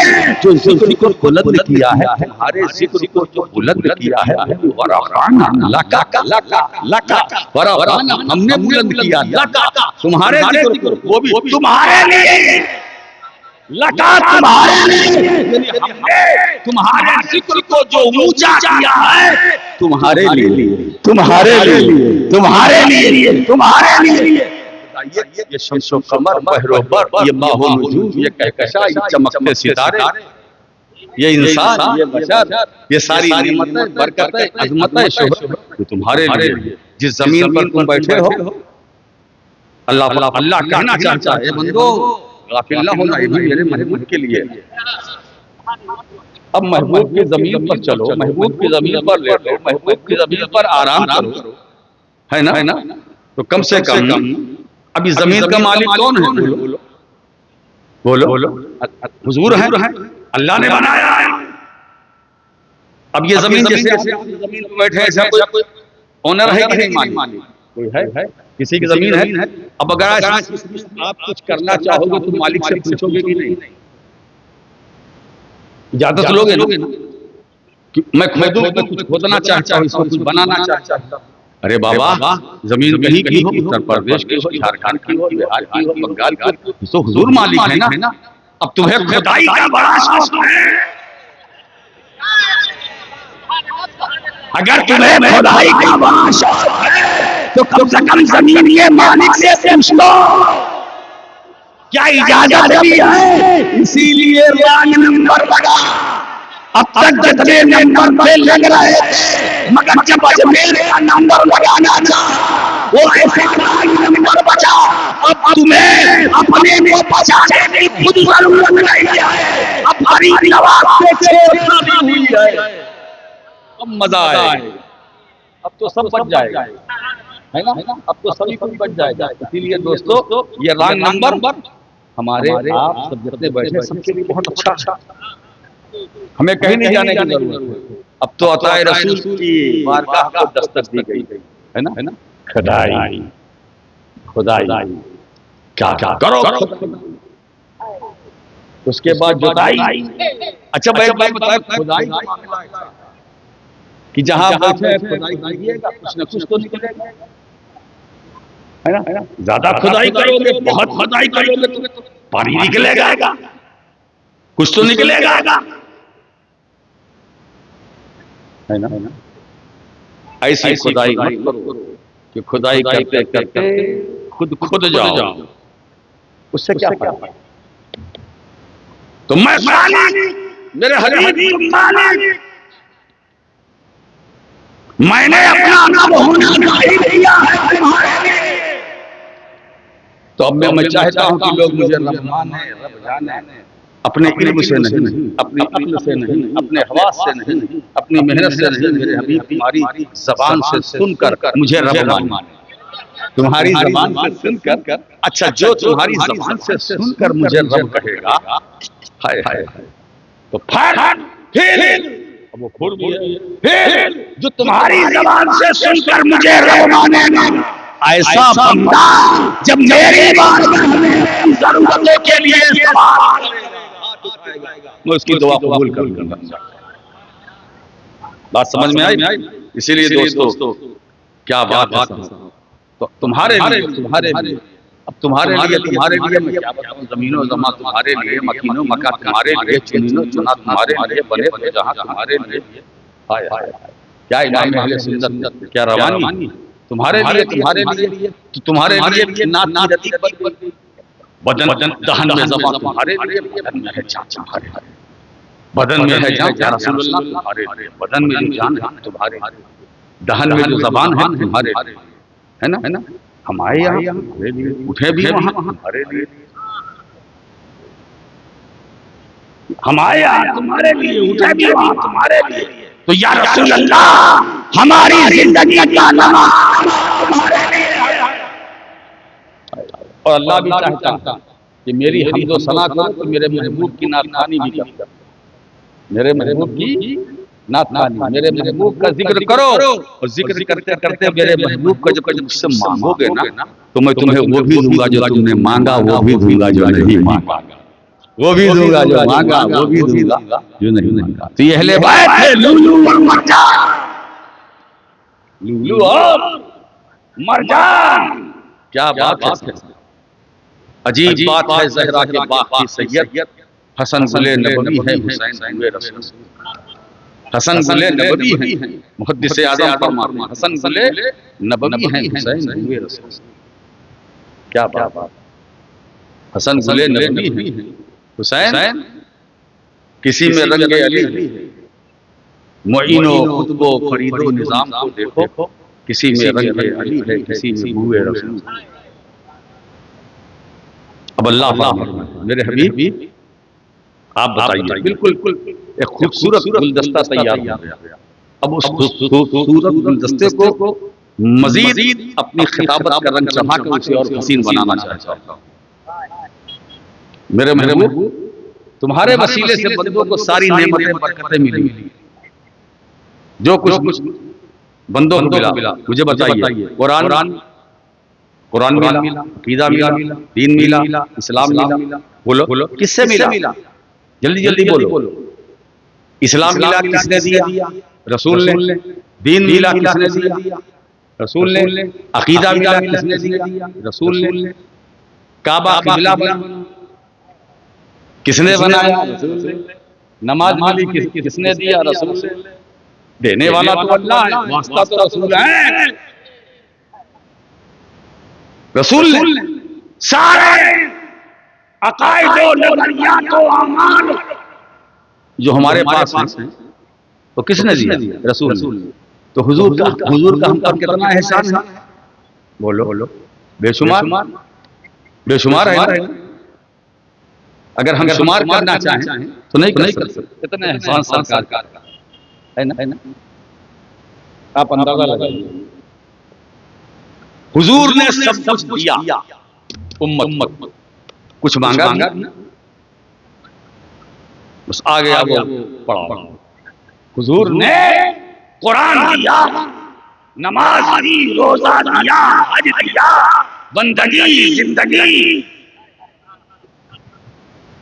जो जिक्र को बुलंद किया है, तुम्हारे जिक्र को जो बुलंद किया है, वरफ़अना लका वरफ़अना, हमने बुलंद किया लका, तुम्हारे जिक्र को, वो भी तुम्हारे लिए, लका तुम्हारे लिए, हमने तुम्हारे जिक्र को जो ऊंचा किया है तुम्हारे लिए, तुम्हारे लिए, तुम्हारे लिए, तुम्हारे लिए। ये शम्सो कमर, बहरो बर, ये माहो नजूम, ये कहकशा, ये चमकते सितारे, ये इंसान, ये बशर, ये सारी नेमतें, बरकतें, अज़मतें, शोहरत तुम्हारे लिए। जिस जमीन पर तुम बैठे हो, अल्लाह कहना चाहता है, बंदो गाफिल ना होना, ये भी मेरे महबूब के लिए। अब महबूब की जमीन पर चलो, महबूब की जमीन पर लेटो, महबूब की जमीन पर आराम करो, है ना। तो कम से कम अभी जमीन का मालिक कौन है? बोलो बोलो। हुजूर है, अल्लाह ने बनाया है। अब ये जमीन जैसे जमीन पर बैठे हैं, ऐसा कोई ओनर है कि नहीं? मालिक कोई है, किसी की जमीन है। अब अगर आप कुछ करना चाहोगे तो मालिक से पूछोगे कि नहीं? इजाजत लोगे ना? मैं कुछ खोदना चाहता हूँ, इसको कुछ बनाना चाहता हूँ। अरे बाबा, जमीन कहीं की हो, उत्तर प्रदेश की हो, झारखंड की हो, बिहार की हो, बंगाल की हो, तो हुजूर मालिक है ना। अब तुम्हें खुदाई का बड़ा शौक है, अगर तुम्हें खुदाई का बड़ा शौक है तो कम से कम जमीन के मालिक से पूछ लो क्या इजाजत दी है। इसीलिए रैंक नंबर लगा। अब तक जितने नंबर पे लग रहे थे, मगर जब मेरे नंबर लगाना था वो ऐसे नंबर बचा। अब तुम्हें अपने को बचाने की खुद जरूरत नहीं है। अब गरीब नवाज से छोड़ना भी हुई है। अब मजा आए, अब तो सब बच जाएगा, है ना। अब तो सभी कुछ बच जाएगा। इसीलिए दोस्तों, ये रैंक नंबर हमारे आप सब जितने बैठे सबके लिए बहुत अच्छा। हमें कहीं नहीं जाने की जरूरत है। अब तो अताए रसूल की बारगाह को दस्तक दी गई है ना। खुदाई क्या करो, उसके बाद जुताई। अच्छा भाई बताए खुदाई कि जहां बैठे खुदाई कीजिएगा, कुछ न कुछ तो निकलेगा, है ना। ज्यादा खुदाई करोगे, बहुत खुदाई करोगे तो पानी निकलेगा, कुछ तो निकलेगा, है ना। ऐसी खुदाई मत करो कि खुदाई करते करते खुद जाओ, उससे क्या फायदा। तो मैं मेरे हबीब मालिक, मैंने अपना रब होना जाहिर किया है तुम्हारे लिए। तो अब मैं चाहता हूं कि लोग मुझे रब माने, रब जाने, अपने इल्म से नहीं, अपनी अक्ल से नहीं, अपने हवास से नहीं, अपनी मेहनत से नहीं, मेरे हबीब तुम्हारी जबान से सुनकर मुझे रब माने। तुम्हारी जबान से सुनकर, अच्छा जो तुम्हारी जबान से सुनकर मुझे रब कहेगा, हाय हाय, तो फिर अब वो खुद भी है। फिर जो तुम्हारी जबान से सुनकर मुझे रब मानेगा, ऐसा बंदा जब मेरी बात में जरूरतों के लिए सवाल करेगा, मैं उसकी दुआ कबूल कर लूंगा। बात समझ में आई? इसीलिए दोस्तों क्या बात है, तो तुम्हारे लिए अब तुम्हारे लिए मैं क्या बताऊं, जमीनो जमा तुम्हारे लिए, मकीनो मका तुम्हारे लिए, चुनीनो चुना तुम्हारे लिए, बने बने जहां तुम्हारे लिए। हाय हाय क्या इमाम अहले सुन्नत, क्या रवानी तुम्हारे लिए तो तुम्हारे लिए नात रती बदन दहन में ज़बान तुम्हारे लिए, बदन में है जान तुम्हारे, बदन में है जान या रसूलुल्लाह तुम्हारे लिए, बदन में जो जान है तुम्हारे, दहन में जो ज़बान है तुम्हारे, है ना? हम आए यहाँ उठे भी वहाँ तुम्हारे लिए, हम आए यहाँ तुम्हारे लिए, उठे भी वहाँ तुम्हारे लिए। तो या रसूल अल्लाह हमारी जिंदगी का नमाज तुम्हारे लिए है। और अल्लाह भी चाहता कि मेरी हम्दो सना करो तो मेरे महबूब की नाथानी भी करो, मेरे महबूब की नाथानी, मेरे महबूब का जिक्र करो। और जिक्र करते करते मेरे महबूब का जब मुझसे मांगोगे ना तो मैं तुम्हें वो भी दूंगा जो तुमने मांगा, वो भी दूंगा जो नहीं मांगा, वो भी दूंगा जो मांगा, वो भी दूंगा जो नहीं मांगा। तो ये अहले बैत है लुलू और मरजान, लुलू और मरजान। क्या बात है, अजीब बात है। ज़हरा के बाग की सैयद हसन गुले नबवी है, हुसैन हुए रसूल। हसन गुले नबवी है, मुहद्दिस आज़म फरमाते हैं हसन गुले नबवी है, हुसैन हुए रसूल। क्या बात, हसन गुले नबवी है, हुसैन किसी में रंगे अली, मुइनो खुतबो फरीदो निजाम को देखो, किसी में रंगे अली है, किसी में हुए रसूल। अब अल्लाह मेरे हबीब आप बताइए, बिल्कुल एक खूबसूरत गुलदस्ता तैयार हो गया। अब उस खूबसूरत गुलदस्ते को मजीद अपनी खिताबत का रंग चढ़ा कर उसे और हसीन बनाना चाहता हूं। मेरे महबूब तुम्हारे वसीले से बंदों को सारी नेमतें बरकतें मिली, जो कुछ बंदों को मिला मुझे बताइए। कुरान मिला, अकीदा मिला, दीन मिला, इस्लाम मिला। बोलो किससे मिला? जल्दी जल्दी बोलो। इस्लाम मिला किसने दिया? रसूल ने। दीन मिला किसने दिया? रसूल ने। अकीदा मिला किसने दिया? रसूल ने। काबा किबला बना किसने बनाया? रसूल ने। नमाज मिली किसने दिया? रसूल ने। देने वाला तो अल्लाह है, वास्ता तो रसूल है। रसूल ने सारे अकायदो नजरियातो अमाल जो हमारे पास हैं तो किसने दिया? रसूल ने। तो हुजूर का हम पर कितना एहसान है? बोलो बेशुमार है। अगर हम शुमार करना चाहें तो नहीं कर सकते, कितना एहसान सरकार का है ना? आप अंदाजा लगाइए। हुजूर ने सब कुछ दिया उम्मत को, कुछ मांगा बस आ गया वो पढ़ा। हुजूर ने कुरान दिया, नमाज दी, रोजा दिया, हज दिया, बंदगी, जिंदगी,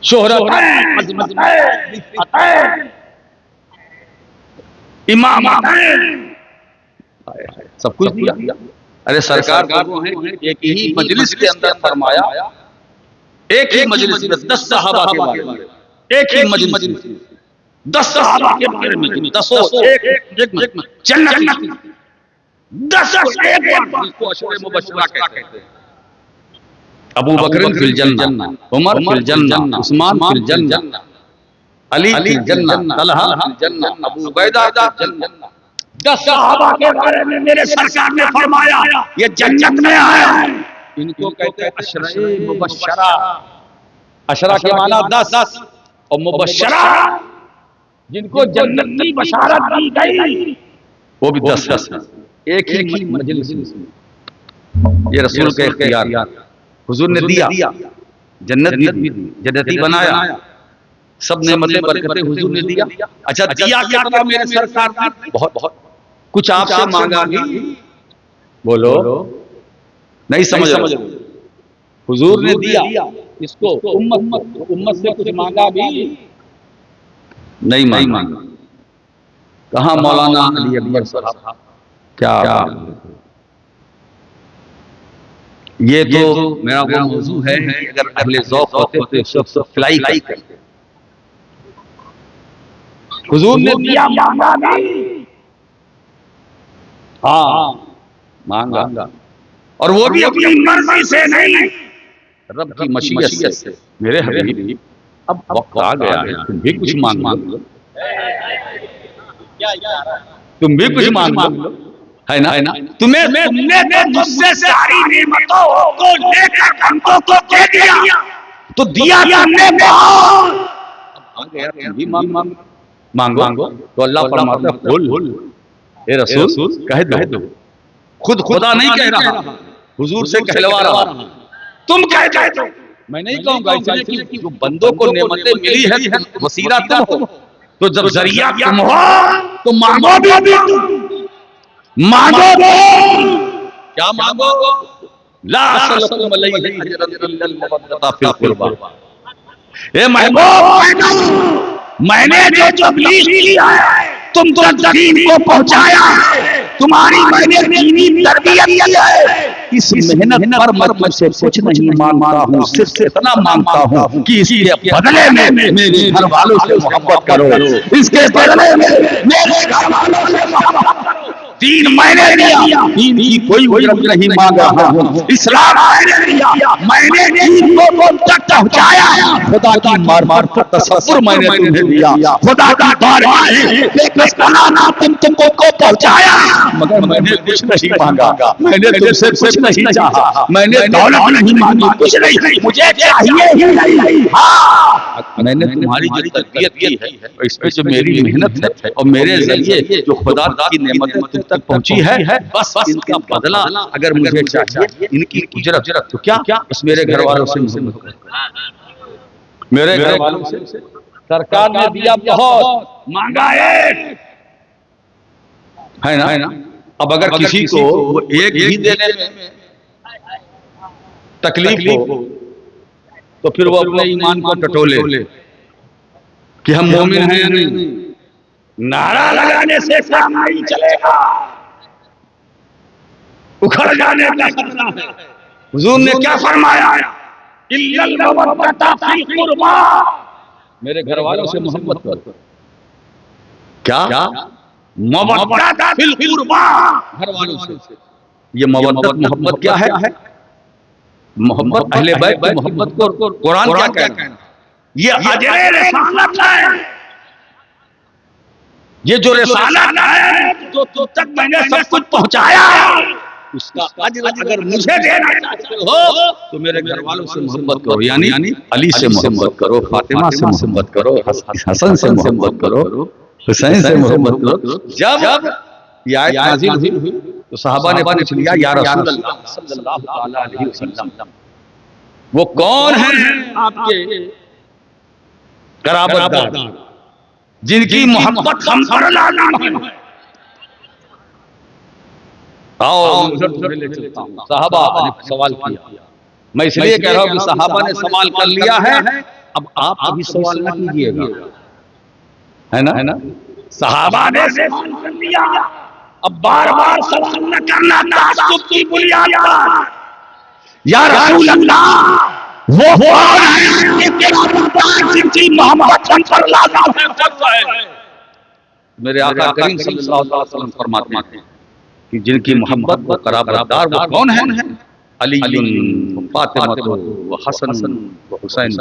शोहरत, अज़मत, इमामत, सब कुछ दिया। अरे सरकार को एक ही मजलिस के अंदर फरमाया, एक ही मजलिस में 10 सहाबा के बारे में, एक ही मजलिस 10 सहाबा के बारे में, 10 एक जन्नत 10 एक जिसको अशरे मुबश्शरा कहते हैं। अबू बकर फिल जन्नह, उमर फिल जन्नह, उस्मान फिल जन्नह, अली फिल जन्नह, तलहा फिल जन्नह, अबू उबैदा फिल जन्नह। 10 सहाबा के बारे में मेरे सरकार ने फरमाया ये जन्नत में है। इनको कहते हैं अशरे मुबश्शरा। अशरा के माना 10 और मुबश्शरा जिनको जन्नत की बशारत दी गई वो भी 10 एक ही मजलिस में। ये रसूल के इख्तियार, हुजूर ने दिया, जन्नत भी दी, जन्नती बनाया, सब नेमतें बरकतें हुजूर ने दिया। अच्छा दिया क्या था मेरे सरकार ने? बहुत बहुत कुछ आपसे मांगा भी, बोलो नहीं समझ रहे। हुजूर ने दिया इसको उम्मत से कुछ मांगा भी नहीं मांगा। कहाँ मौलाना अली अकबर साहब, क्या ये तो मेरा वो मौजू है। अगर अहले ज़ौक़ होते तो सब फ्लाई करते। हुजूर ने दिया मांगा नहीं, हाँ मांगा, और वो भी अपनी मर्जी से नहीं, रब की मशीयत से। मेरे हबीब अब वक्त आ गया है, तुम भी कुछ मांग लो, तुम भी कुछ मांग लो, है ना? तुमने तो मुझसे सारी नेमतों को लेकर बंदों को दे दिया, तो दिया तुमने बहुत। आ गया, तुम भी मांगो। तो अल्लाह फरमाता है कुल ए रसूल कह दो, खुद खुदा नहीं कह रहा, हुजूर से कहलवा रहा, तुम कह दो। मैं नहीं कहूंगा, इसलिए कि जो बंदों को नेमतें मिली है वसीला तुम हो, तो जब जरिया तुम हो तो मांगो भी तुम, मांगो क्या मांगो? ला असलकुम अलैहि अजरन इल्लल मवद्दता फिल कुर्बा। ए महबूब, मैंने जो तबलीग किया है, तुम तक दीन को पहुंचाया है, तुम्हारी मैंने दीनी तरबियत की है, इस मेहनत पर मैं तुमसे कुछ नहीं मांगता हूँ, सिर्फ इतना मांगता हूँ कि इसके बदले में मेरे घर वालों से मोहब्बत करो, इसके बदले में मेरे घर वालों से मोहब्बत करो। दीन मैंने दिया, दीन की कोई उजरत नहीं मांग रहा हूँ, इस्लाम मैंने दिया, मैंने दीन को तुम तक पहुंचाया, खुदा की मार्फत का तसव्वुर मैंने तुम्हें दिया, खुदा की बारगाह में तुमको पहुंचाया, मगर मैंने कुछ नहीं मांगा, मैंने तुमसे कुछ नहीं चाहा, मैंने दौलत नहीं मांगी, कुछ नहीं, मुझे चाहिए ही नहीं। हाँ, मैंने तुम्हारी जो तरबियत की है, इसमें जो मेरी मेहनत है और मेरे जरिए जो खुदा की नेमतें तुम तक पहुंची है, बस इनका बदला अगर मुझे चाहिए, इनकी उजरत, तो क्या बस मेरे घर वालों से, मेरे घर वालों से सरकार ने दिया बहुत, मांगा है ना? अब अगर किसी को वो एक ही देने में तकलीफ हो, तो फिर वो अपने ईमान को टटोले कि हम मोमिन हैं या नहीं। नारा लगाने से काम नहीं चलेगा, उखड़ जाने का खतरा है। हुजूर ने क्या फरमाया? इल्लल मवद्दता फिल कुर्बा, मेरे घर वालों से मोहब्बत करो। क्या मवद्दता फिल कुर्बा, घर वालों से। ये मवद्दत मोहब्बत क्या है? मोहब्बत अहले बैत की मोहब्बत को कुरान क्या कहता है? ये अजरे रिसालत है, ये जो रिसालत है, जो तुम तक मैंने सब कुछ पहुंचाया, उसका अजर अगर मुझे देना चाहते हो तो मेरे घर वालों से मोहब्बत करो, यानी अली से मोहब्बत करो, फातिमा से मोहब्बत करो, हसन से मोहब्बत करो, हुसैन से मोहब्बत करो। जब ये आयत नाज़िल हुई तो सहाबा ने पूछ लिया, या रसूल अल्लाह सल्लल्लाहु अलैहि वसल्लम, वो कौन है आपके क़राबतदार जिनकी मोहब्बत हम पर लाज़िम है? आओ ले चलता हूं। सहाबा ने सवाल किया, मैं इसलिए कह रहा हूं कि सहाबा ने सवाल कर लिया है, अब आप अभी सवाल न कीजिएगा, है ना? सहाबा ने सवाल कर लिया, अब बार बार सवाल न करना, तासुब की बुनियाद पर। या रसूल अल्लाह, वो कौन है जिनकी मोहब्बत हम पर लाज़िम है? मेरे आका करीम सल्लल्लाहु अलैहि वसल्लम फरमाते हैं कि जिनकी मोहब्बत व क़राबतदार वो कौन है? अलीयुन व फातिमा व हसन व हुसैन।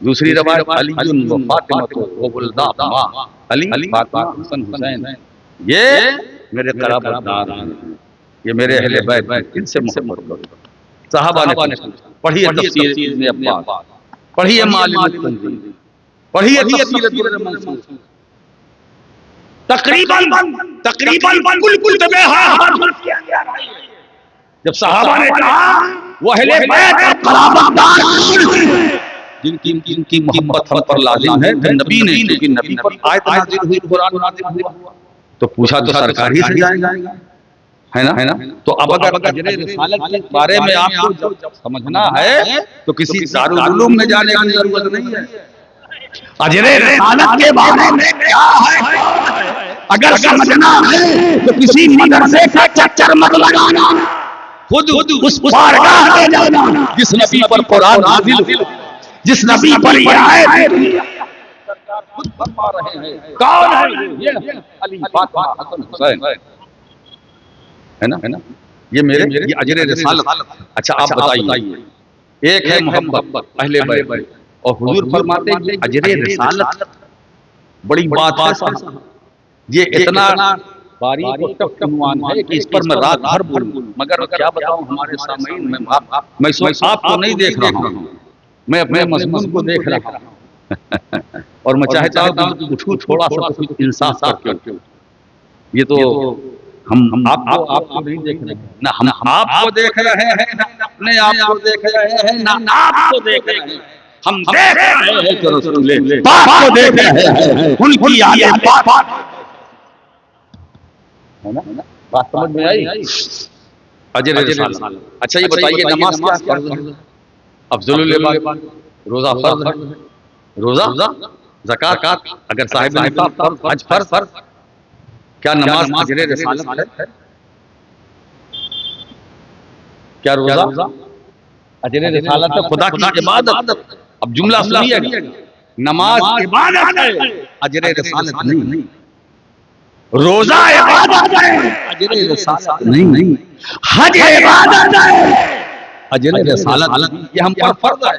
दूसरी रवायत अलीयुन व फातिमा व वुलदाहुमा, अली, फातिमा, हसन, हुसैन, ये मेरे क़राबतदार हैं, ये मेरे अहले बैत, इनसे मोहब्बत करो। सहाबा ने पढ़िए तफसीर इब्न अब्बास, पढ़िए मालिम तंजील, पढ़िए तफसीर दुर्र मंसूर, तकरीबन कुल में हाथ किया गया। जब सहाबा ने कहा वो अहले बैत और क़राबतदार जिनकी जिनकी मोहब्बत हम पर लाजिम है, फिर नबी ने, क्योंकि नबी पर आयत नाज़िल हुई, कुरान नाज़िल हुआ, तो पूछा तो सरकार ही से जाएगा, है ना? तो अब अगर अजरे रिसालत के बारे में आपको जब समझना है तो किसी दारुल उलूम में जाने की जरूरत नहीं है। अजरे रिसालत के बारे में क्या है अगर समझना है तो किसी मदरसे का चक्कर मत लगाना, खुद उस बारगाह में जाना जिस नबी पर कुरान नाज़िल हुआ, जिस नबी पर ये आयत खुद फरमा रहे हैं। कौन है ये? अली, फातिमा, हसन, हुसैन, है ना? ये मेरे ये अजरे रिसालत। अच्छा आप बताइए, एक है मोहब्बत अहले बैत और हुजूर फरमाते हैं अजरे रिसालत बड़ी बात है साहब, ये इतना बारीक और टफ उन्वान है कि इस पर मैं रात भर बोलूं, मगर क्या बताऊं हमारे सामईन में, मैं सोच आपको नहीं देख रहा हूं, मैं अपने मजमून को देख रहा हूं और मैं चाहता हूं कि उठूं थोड़ा सा कुछ इंसाफ करके। ये तो हम आपको नहीं देख रहे हैं ना, हम आपको देख रहे हैं ना, अपने आप को देख रहे हैं ना, आपको देख रहे हैं, हम देख रहे हैं कि रसूल पाक को देख रहे हैं, उनकी आयत पाक, है ना? बात समझ में आई? अजरे रिसालत। अच्छा ये बताइए नमाज क्या फर्ज है? अफजलुल इबादत, रोजा फर्ज है, रोजा, ज़कात अगर साहिब निसाब फर्ज, हज फर्ज, क्या नमाज अजरे रिसालत है? क्या रोजा अजरे रिसालत है? खुदा की इबादत। अब जुमला सुनिए, नमाज इबादत है, अजरे रिसालत नहीं। रोजा इबादत है, अजरे रिसालत नहीं। हज इबादत है, अजरे रिसालत ये हम पर फर्ज है,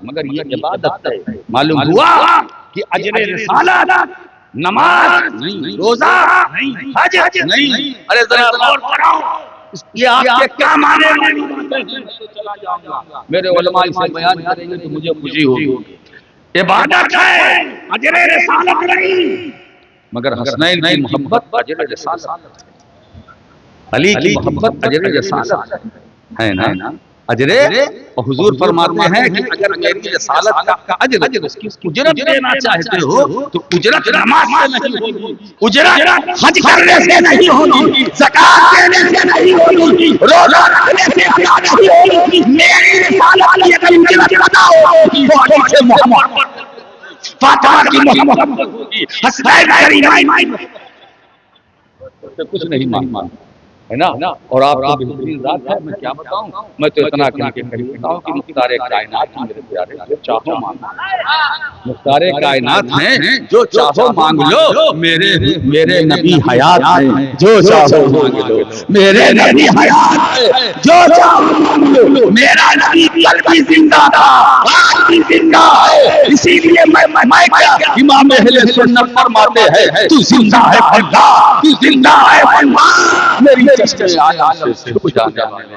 मगर ये इबादत है। मालूम हुआ कि अजरे रिसालत नमाज नहीं, रोजा नहीं, हज नहीं। अरे जरा गौर करो, ये आपके क्या माने वाली बातें हैं? चला जाऊंगा, मेरे उलमा इसे बयान करेंगे तो मुझे खुशी होगी। इबादत है, अजरे रिसालत नहीं, मगर हसनैन की मोहब्बत अजरे रिसालत, अली की मोहब्बत अजरे रिसालत है ना? अजरे और हुजूर फरमाते हैं कि अगर मेरी रिसालत का अजर उसकी उजरत देना चाहते हो तो उजरत नमाज से नहीं होगी, उजरत हज करने से नहीं होगी, ज़कात देने से नहीं होगी, रोजा रखने से अदा नहीं होगी। मेरी रिसालत की अगर उजरत अदा होगी तो अली से मोहब्बत, फातिमा की मोहब्बत होगी, हसनैन करीमाइन से कुछ नहीं मांगना, है ना? और आप तो बेहतरीन जात है, मैं क्या बताऊं, मैं तो इतना कह के कहता हूं कि मुख्तारे कायनात मेरे प्यारे, जो चाहो मांगो, मुख्तारे कायनात हैं, जो चाहो मांग लो, मेरे नबी हयात हैं, जो चाहो मांग लो, मेरे नबी हयात हैं, जो चाहो मांग लो, मेरा नबी कल भी जिंदा था, आज भी जिंदा है। इसीलिए मैं क्या इमाम अहले सुन्नत फरमाते हैं, तू जिंदा है अल्लाह, तू जिंदा है अल्लाह, मेरी चश्मे आया से छुप जाने वाले।